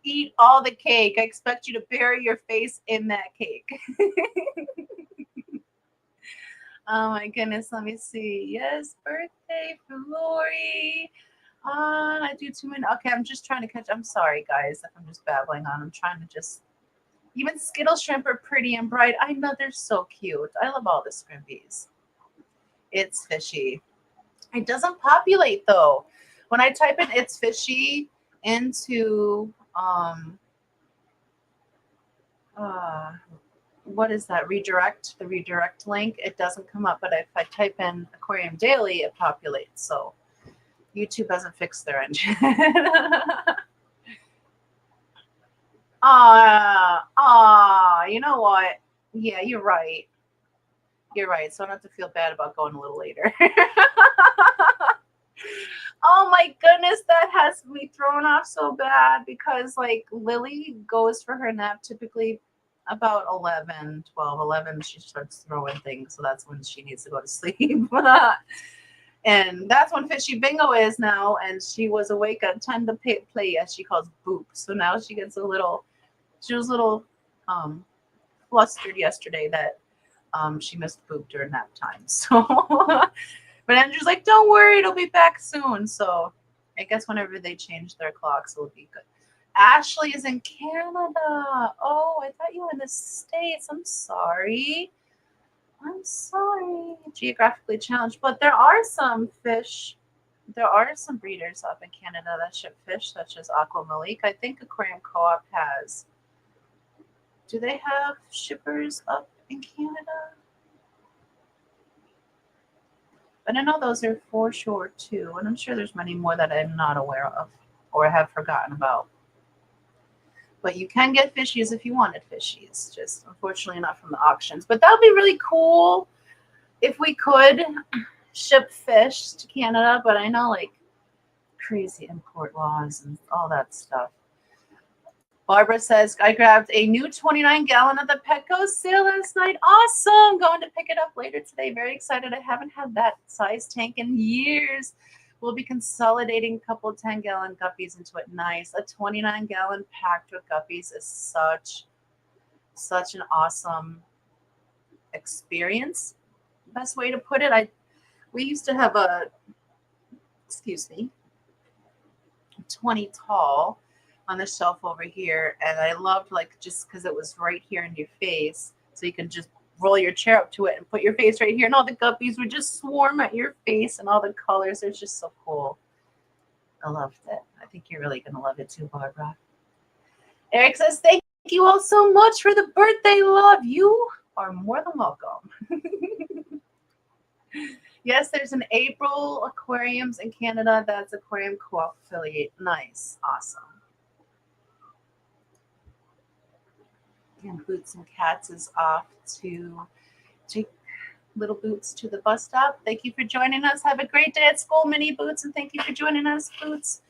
Eat all the cake. I expect you to bury your face in that cake. Oh my goodness, let me see. Yes, birthday for Lori. I do too many. Okay, I'm just trying to catch. I'm sorry, guys, if I'm just babbling on. I'm trying to just. Even Skittle shrimp are pretty and bright. I know they're so cute. I love all the scrimpies. It's fishy. It doesn't populate though. When I type in "it's fishy" into what is that? Redirect, the redirect link, it doesn't come up. But if I type in Aquarium Daily, it populates. So YouTube hasn't fixed their engine. You know what? Yeah, you're right. You're right. So I don't have to feel bad about going a little later. Oh my goodness, that has me thrown off so bad because like Lily goes for her nap typically about 11, 12, 11. She starts throwing things. So that's when she needs to go to sleep. And that's when Fishy Bingo is now. And she was awake at 10 to play, as she calls boop. So now she gets she was a little flustered yesterday that she missed boop during nap time. So, but Andrew's like, don't worry, it'll be back soon. So I guess whenever they change their clocks, it'll be good. Ashley is in Canada. Oh, I thought you were in the States. I'm sorry. I'm sorry. Geographically challenged. But there are some fish. There are some breeders up in Canada that ship fish, such as Aqua Malik. I think Aquarium Co-op has. Do they have shippers up in Canada? But I know those are for sure too. And I'm sure there's many more that I'm not aware of or have forgotten about. But you can get fishies if you wanted fishies, just unfortunately not from the auctions. But that would be really cool if we could ship fish to Canada. But I know like crazy import laws and all that stuff. Barbara says, I grabbed a new 29-gallon at the Petco sale last night. Awesome. Going to pick it up later today. Very excited. I haven't had that size tank in years. We'll be consolidating a couple of 10-gallon guppies into it. Nice. A 29-gallon packed with guppies is such an awesome experience. Best way to put it. We used to have a 20 tall on the shelf over here, and I loved like just because it was right here in your face, so you can just roll your chair up to it and put your face right here, and all the guppies would just swarm at your face, and all the colors. It's just so cool. I loved it. I think you're really gonna love it too, Barbara. Eric says, thank you all so much for the birthday love. You are more than welcome. Yes, there's an April Aquariums in Canada. That's Aquarium Co-op affiliate. Nice. Awesome. And Boots and Cats is off to take little Boots to the bus stop. Thank you for joining us. Have a great day at school, Mini Boots, and thank you for joining us, Boots.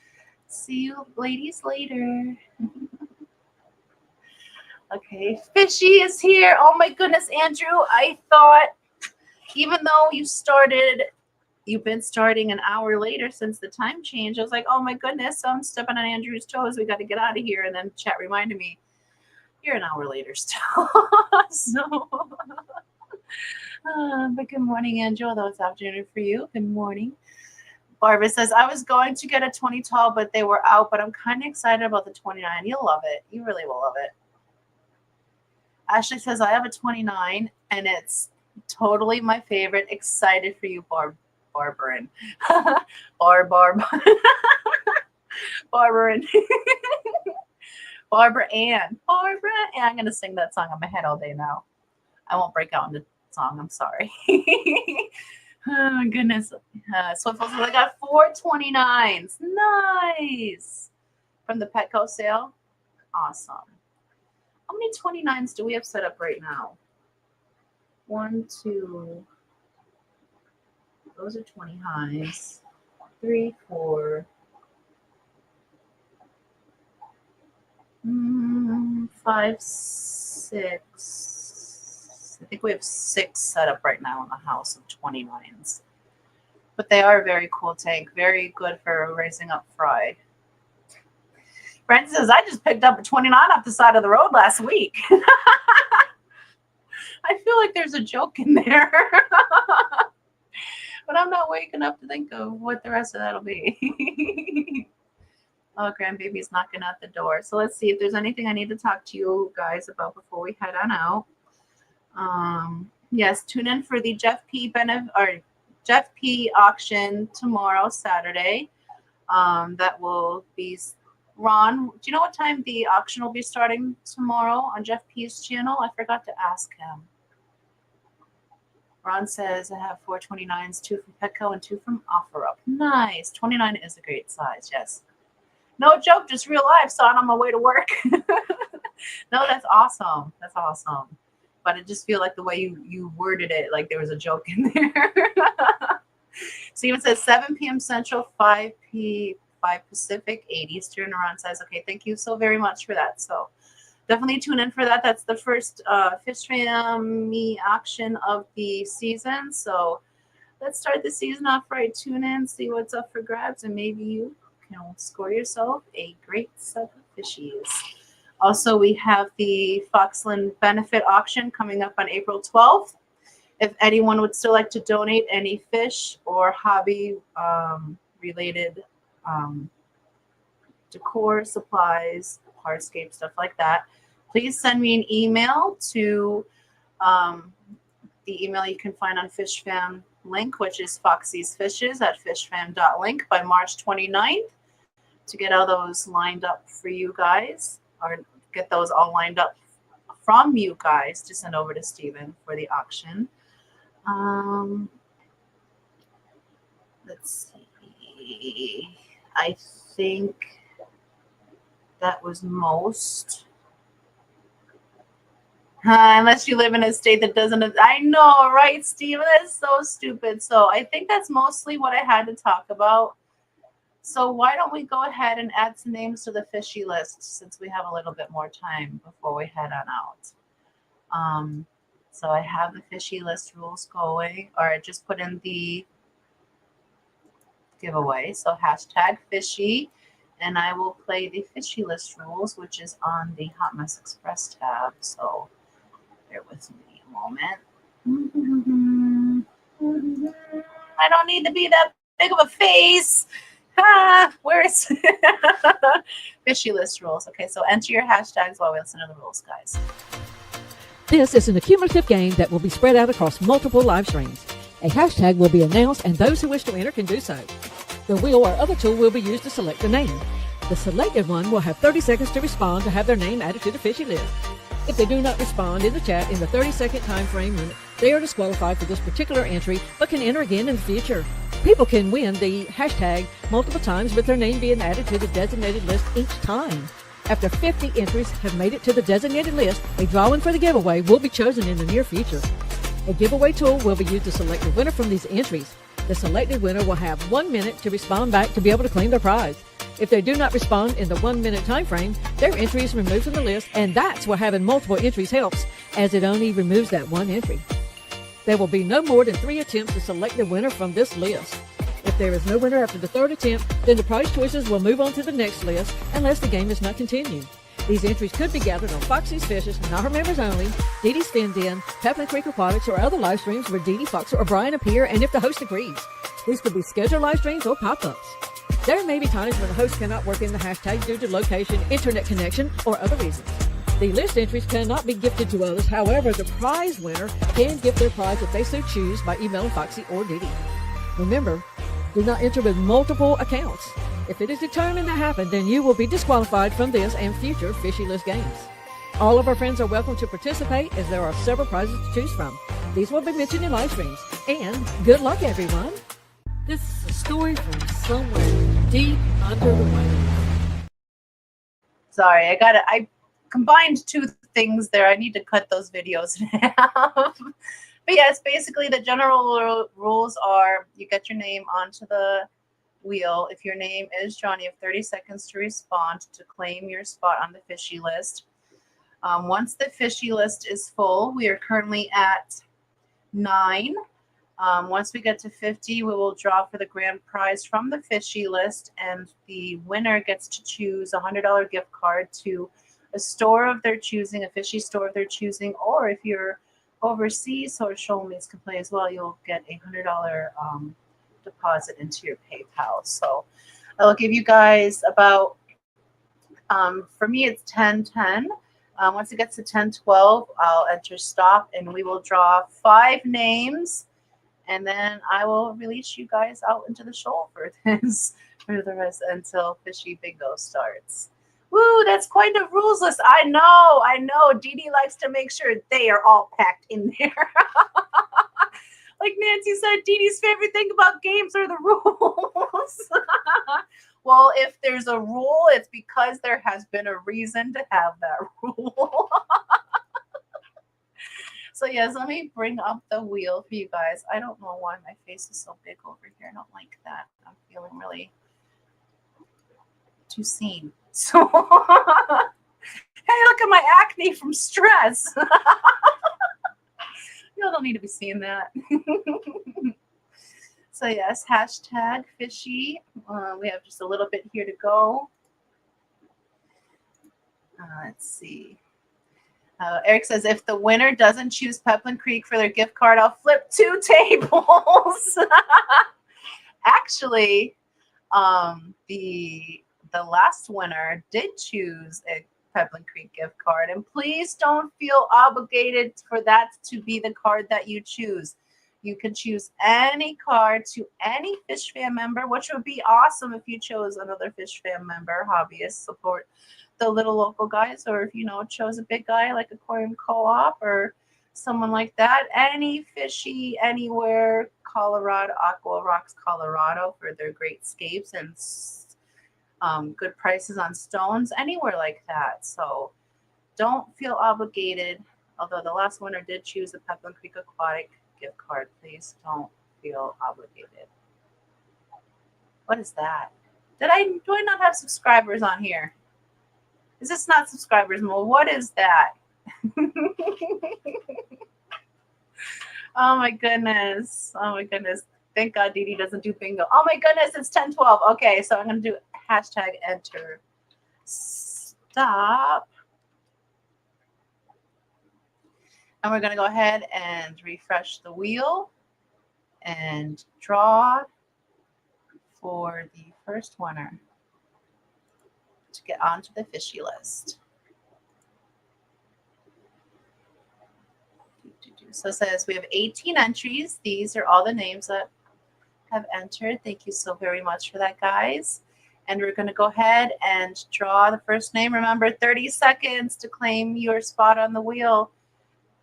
See you ladies later. Okay, Fishy is here. Oh my goodness, Andrew. I thought even though you've been starting an hour later since the time change, I was like, oh my goodness, I'm stepping on Andrew's toes. We got to get out of here. And then chat reminded me, you're an hour later still. So, but good morning, Andrew. Although it's afternoon for you. Good morning. Barbara says, I was going to get a 20 tall, but they were out. But I'm kind of excited about the 29. You'll love it. You really will love it. Ashley says, I have a 29, and it's totally my favorite. Excited for you, Barbarin. Barbarin. Barbara Ann. Barbara Ann. I'm going to sing that song in my head all day now. I won't break out into song. I'm sorry. Oh, my goodness. Swiftles, I got 4 29s. Nice. From the Petco sale. Awesome. How many 29s do we have set up right now? 1, 2. Those are 20 highs. 3, 4. 5, 6. I think we have 6 set up right now in the house of 29s. But they are a very cool tank. Very good for raising up fry. Brandon says, I just picked up a 29 off the side of the road last week. I feel like there's a joke in there. But I'm not waking up to think of what the rest of that'll be. Oh, grandbaby's knocking at the door. So let's see if there's anything I need to talk to you guys about before we head on out. Yes, tune in for the Jeff P. auction tomorrow, Saturday. That will be Ron. Do you know what time the auction will be starting tomorrow on Jeff P.'s channel? I forgot to ask him. Ron says I have 4 29s, 2 from Petco and 2 from OfferUp. Nice. 29 is a great size. Yes. No joke, just real life. Saw it on my way to work. No, that's awesome. That's awesome. But I just feel like the way you worded it, like there was a joke in there. Steven says 7 p.m. Central, 5 Pacific, 8 Eastern. Ron says, okay, thank you so very much for that. So definitely tune in for that. That's the first Fish Fam Me auction of the season. So let's start the season off right. Tune in, see what's up for grabs, and maybe you can score yourself a great set of fishies. Also, we have the Foxland benefit auction coming up on April 12th. If anyone would still like to donate any fish or hobby related decor, supplies, hardscape, stuff like that, please send me an email to the email you can find on Fish Fam link, which is Foxy's Fishes at fishfam.link by March 29th to get all those lined up for you guys, or get those all lined up from you guys to send over to Steven for the auction. Let's see. I think that was most. Unless you live in a state that doesn't. I know, right, Steven? That's so stupid. So I think that's mostly what I had to talk about. So why don't we go ahead and add some names to the fishy list since we have a little bit more time before we head on out. So I have the fishy list rules going, or I just put in the giveaway. So hashtag fishy, and I will play the fishy list rules, which is on the Hot Mess Express tab. So bear with me a moment. I don't need to be that big of a face. Where's fishy list rules? Okay, so enter your hashtags while we listen to the rules, guys. This is an accumulative game that will be spread out across multiple live streams. A hashtag will be announced, and those who wish to enter can do so. The wheel or other tool will be used to select a name. The selected one will have 30 seconds to respond to have their name added to the fishy list. If they do not respond in the chat in the 30-second time frame limit, they are disqualified for this particular entry, but can enter again in the future. People can win the hashtag multiple times with their name being added to the designated list each time. After 50 entries have made it to the designated list, a drawing for the giveaway will be chosen in the near future. A giveaway tool will be used to select the winner from these entries. The selected winner will have 1 minute to respond back to be able to claim their prize. If they do not respond in the 1 minute time frame, their entry is removed from the list, and that's where having multiple entries helps, as it only removes that one entry. There will be no more than 3 attempts to select the winner from this list. If there is no winner after the 3rd attempt, then the prize choices will move on to the next list unless the game is not continued. These entries could be gathered on Foxy's Fishes, Not Her Members Only, Dee Dee's Fin Den, Peppermint Creek Aquatics, or other live streams where Dee Dee, Fox, or Brian appear, and if the host agrees. These could be scheduled live streams or pop-ups. There may be times when the host cannot work in the hashtag due to location, internet connection, or other reasons. The list entries cannot be gifted to others. However, the prize winner can gift their prize if they so choose by emailing Foxy or Dee Dee. Remember, do not enter with multiple accounts. If it is determined to happen, then you will be disqualified from this and future fishy list games. All of our friends are welcome to participate, as there are several prizes to choose from. These will be mentioned in live streams. And good luck, everyone. This is a story from somewhere deep under the waves. Sorry, I combined 2 things there. I need to cut those videos in half. But yes, basically the general rules are you get your name onto the wheel. If your name is drawn, you have 30 seconds to respond to claim your spot on the fishy list. Once the fishy list is full, we are currently at 9. Once we get to 50, we will draw for the grand prize from the fishy list, and the winner gets to choose a $100 gift card to a store of their choosing, a fishy store of their choosing, or if you're overseas, so our showmates can play as well, you'll get a $100 deposit into your PayPal. So I'll give you guys about, for me, it's 10-10. Once it gets to 10-12, I'll enter stop, and we will draw 5 names, and then I will release you guys out into the show for this, for the rest until Fishy Bingo starts. Woo, that's quite a rules list. I know. Dee Dee likes to make sure they are all packed in there. Like Nancy said, Dee Dee's favorite thing about games are the rules. Well, if there's a rule, it's because there has been a reason to have that rule. So yes, let me bring up the wheel for you guys. I don't know why my face is so big over here. I don't like that. I'm feeling really too seen. So hey, look at my acne from stress. You don't need to be seeing that. So yes, hashtag fishy. We have just a little bit here to go. Let's see. Eric says, if the winner doesn't choose Pepin Creek for their gift card, I'll flip 2 tables. Actually, the last winner did choose a Pepin Creek gift card. And please don't feel obligated for that to be the card that you choose. You can choose any card to any Fish Fam member, which would be awesome if you chose another Fish Fam member, hobbyist, support the little local guys, or if chose a big guy like Aquarium Co-op or someone like that. Any fishy anywhere, Colorado, Aqua Rocks Colorado for their great scapes and good prices on stones, anywhere like that. So don't feel obligated. Although the last winner did choose the Pepin Creek Aquatic gift card, please don't feel obligated. What is that? Do I not have subscribers on here? Is this not subscribers mode? What is that? Oh my goodness. Oh my goodness. Thank God Dee Dee doesn't do bingo. Oh my goodness, it's 10:12. Okay, so I'm going to do hashtag enter. Stop. And we're going to go ahead and refresh the wheel and draw for the first winner to get onto the fishy list. So it says we have 18 entries. These are all the names that have entered. Thank you so very much for that, guys. And we're going to go ahead and draw the first name. Remember, 30 seconds to claim your spot on the wheel.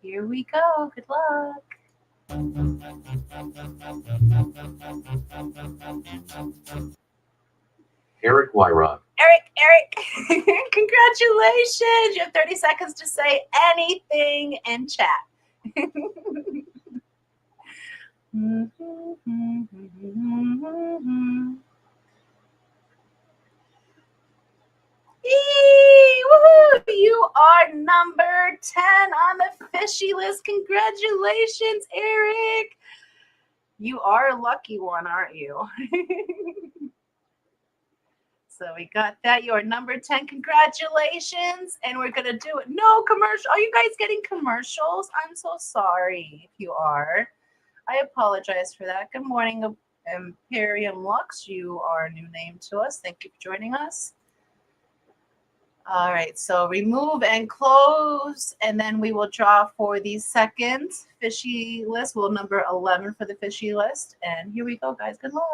Here we go. Good luck. Eric Wyrock. Eric, congratulations. You have 30 seconds to say anything in chat. Woohoo! You are number 10 on the fishy list. Congratulations, Eric. You are a lucky one, aren't you? So we got that. You are number 10. Congratulations. And we're going to do it. No commercial. Are you guys getting commercials? I'm so sorry if you are. I apologize for that. Good morning, Imperium Lux. You are a new name to us. Thank you for joining us. All right, so remove and close, and then we will draw for the second fishy list. We'll number 11 for the fishy list. And here we go, guys. Good luck.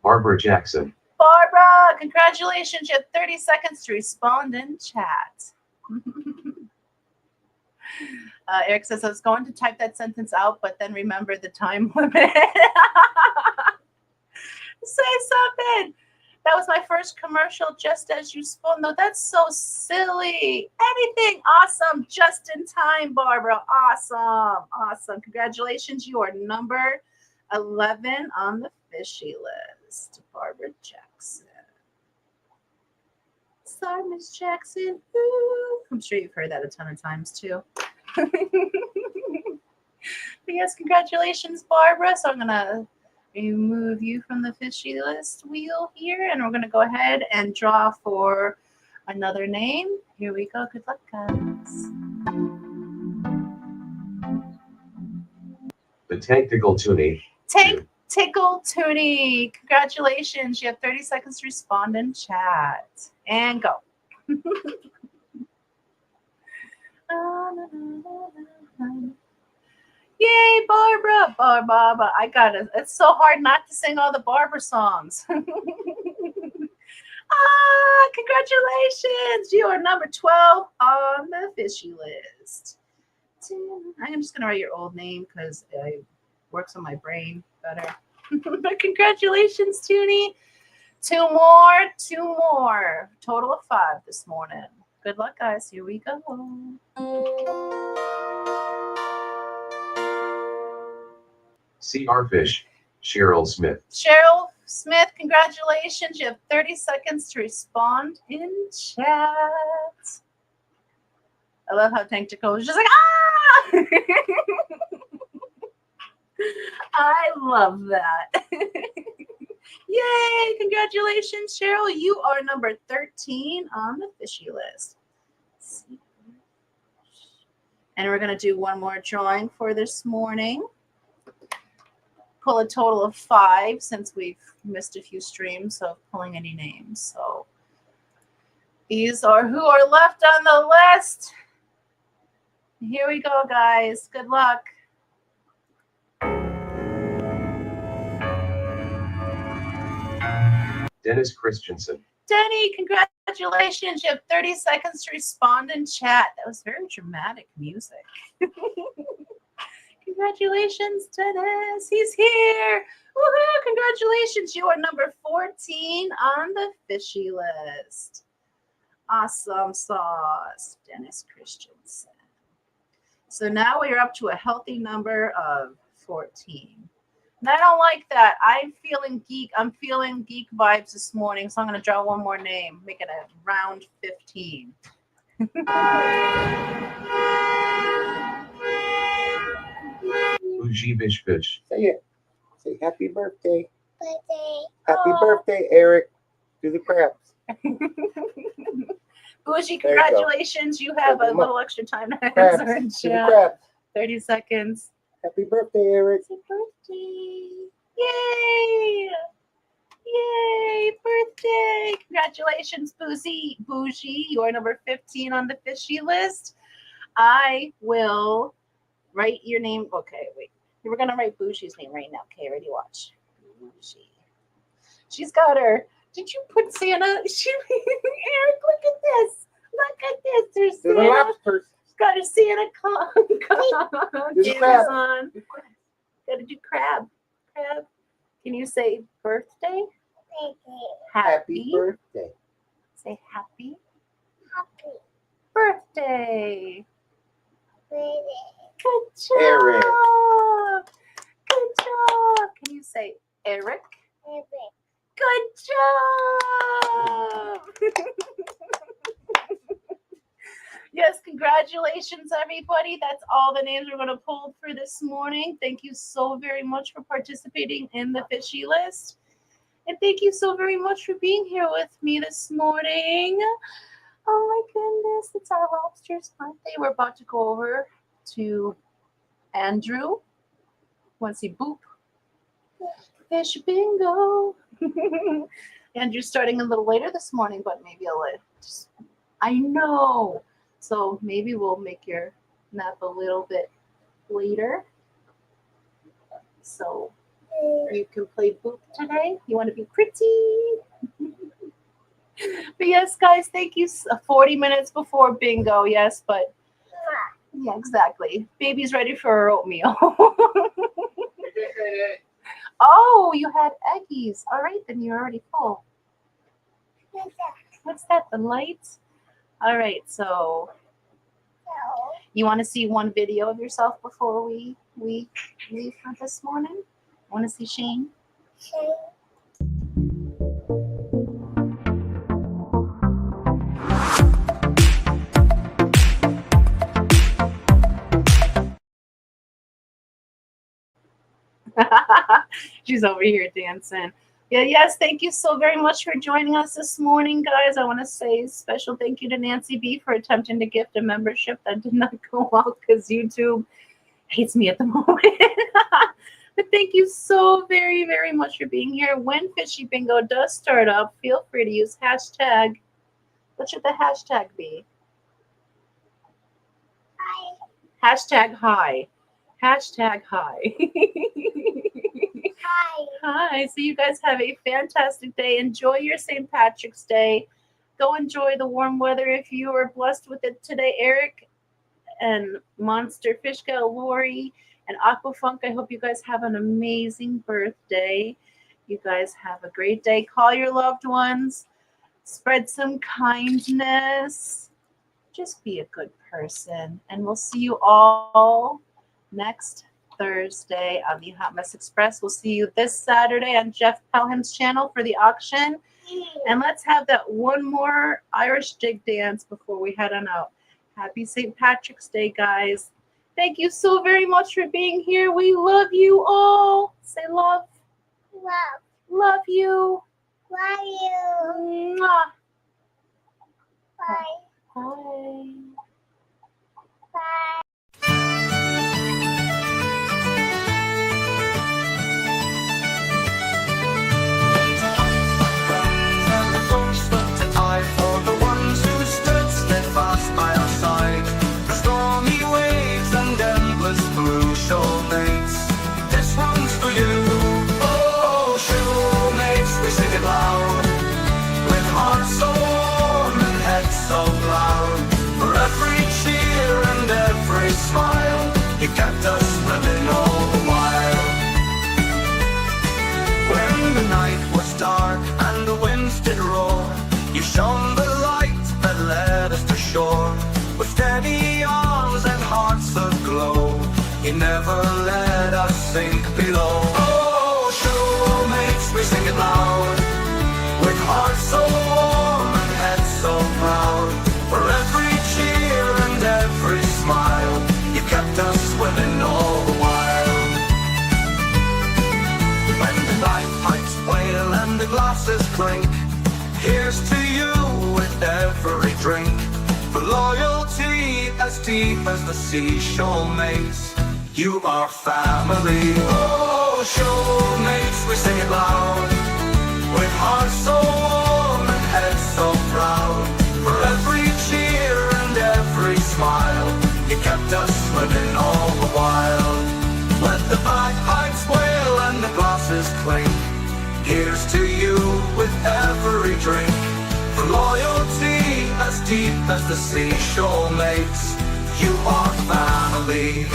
Barbara Jackson. Barbara, congratulations. You have 30 seconds to respond in chat. Eric says, I was going to type that sentence out, but then remember the time limit. Say something. That was my first commercial just as you spoke. No, that's so silly. Anything awesome just in time, Barbara. Awesome. Awesome. Congratulations. You are number 11 on the fishy list. Barbara Jackson. Sorry, Miss Jackson. Ooh. I'm sure you've heard that a ton of times too. But yes, congratulations, Barbara. So I'm going to remove you from the fishy list wheel here, and we're going to go ahead and draw for another name. Here we go. Good luck, guys. The Tank Tickle Toonie. Tank Tickle Toonie. Congratulations. You have 30 seconds to respond in chat. And go. Yay, Barbara. Barbara. I got it. It's so hard not to sing all the Barbara songs. Congratulations. You are number 12 on the fishy list. I'm just going to write your old name because it works on my brain better. But congratulations, Toonie. Two more. Total of 5 this morning. Good luck, guys. Here we go. CR Fish, Cheryl Smith. Cheryl Smith, congratulations. You have 30 seconds to respond in chat. I love how Tank Jacob is just like, ah! I love that. Yay! Congratulations, Cheryl. You are number 13 on the fishy list. And we're going to do one more drawing for this morning. Pull a total of 5 since we've missed a few streams of pulling any names. So these are who are left on the list. Here we go, guys. Good luck. Dennis Christensen. Denny, congratulations. You have 30 seconds to respond in chat. That was very dramatic music. Congratulations, Dennis. He's here. Woohoo! Congratulations. You are number 14 on the fishy list. Awesome sauce, Dennis Christensen. So now we are up to a healthy number of 14. And I don't like that. I'm feeling geek vibes this morning, so I'm going to draw one more name, make it a round 15. Bougie Bish Fish. Say it. Say happy birthday. Birthday. Happy Oh. birthday, Eric. Do the crabs. Bougie, There you go. congratulations. You have a Come on. little extra time to Crabs. answer in Do the chat. crabs. 30 seconds. Happy birthday, Eric. It's a birthday. Yay! Yay! Birthday! Congratulations, Bougie. You are number 15 on the fishy list. I will write your name. Okay, wait. We're going to write Bougie's name right now. Okay, ready? Watch. Bougie. She's got her. Did you put Santa? Eric, look at this. Look at this. There's Do the Santa. lobsters. She's got her Santa Claus. Do the crab. on. Gotta do crab. Crab. Can you say birthday? Happy birthday. Say happy Happy birthday. birthday. Good job. Eric. Good job. Can you say Eric? Good job. Yes, congratulations, everybody. That's all the names we're going to pull for this morning. Thank you so very much for participating in the fishy list. And thank you so very much for being here with me this morning. Oh my goodness, it's our lobsters' birthday. We're about to go over to Andrew. Want to see Boop? Fish bingo. Andrew's starting a little later this morning, but maybe I know. So maybe we'll make your nap a little bit later. So you can play Boop today. You want to be pretty? But yes, guys, thank you. 40 minutes before bingo, yes, but yeah, exactly. Baby's ready for her oatmeal. Oh, you had eggies. All right, then you're already full. What's that? The lights? All right, so you want to see one video of yourself before we leave for this morning? Want to see Shane? She's over here dancing. Yeah, yes, thank you so very much for joining us this morning, guys. I want to say a special thank you to Nancy B for attempting to gift a membership that did not go out because YouTube hates me at the moment. But thank you so very, very much for being here. When Fishy Bingo does start up, feel free to use hashtag. What should the hashtag be? Hi. Hashtag hi. Hashtag hi. Hi. Hi. So you guys have a fantastic day. Enjoy your St. Patrick's Day. Go enjoy the warm weather if you are blessed with it today. Eric and Monster Fishka, Lori, and Aquafunk, I hope you guys have an amazing birthday. You guys have a great day. Call your loved ones. Spread some kindness. just be a good person. And we'll see you all next Thursday on the Hot Mess Express. We'll see you this Saturday on Jeff Pelham's channel for the auction. And let's have that one more Irish jig dance before we head on out. Happy St. Patrick's Day, guys. Thank you so very much for being here. We love you all. Say love. Love. Love you. Love you. Mwah. Bye. Bye. Bye. And the folks looked at I for the ones who stood steadfast by our side. The stormy waves and endless blue shoremates. This one's for you. Oh, shoremates, we sing it loud, with hearts so warm and heads so loud. For every cheer and every smile, you kept us swimming all the while. When the night was dark and the winds did roar, you shone the light that led us to shore. With steady arms and hearts aglow, you never let us sink below. Oh, showmates, we sing it loud, with hearts so warm and heads so proud. For every cheer and every smile, you kept us swimming all the while. When the bagpipes wail and the glasses clink, here's to you with every drink. For loyalty as deep as the seashore mates, you are family. Oh, showmates, we sing it loud, with hearts so warm and heads so proud. For every cheer and every smile, you kept us swimming all the while. Let the bagpipes wail and the glasses clink, here's to you with every drink. For loyalty as deep as the seashore mates, you are family.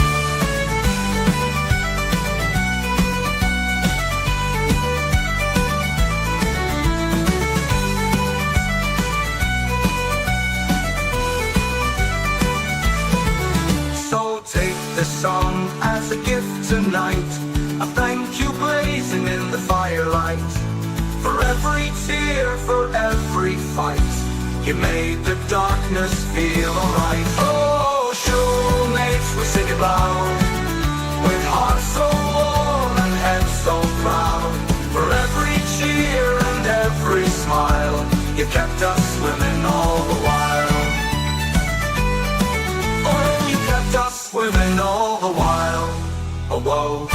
So take this song as a gift tonight, a thank you blazing in the firelight. For every tear, for every fight, you made the darkness feel alright. Oh, showmates, we sing it loud, with hearts so warm and heads so proud. For every cheer and every smile, you kept us swimming all the while. Oh, you kept us swimming all the while. Oh, whoa.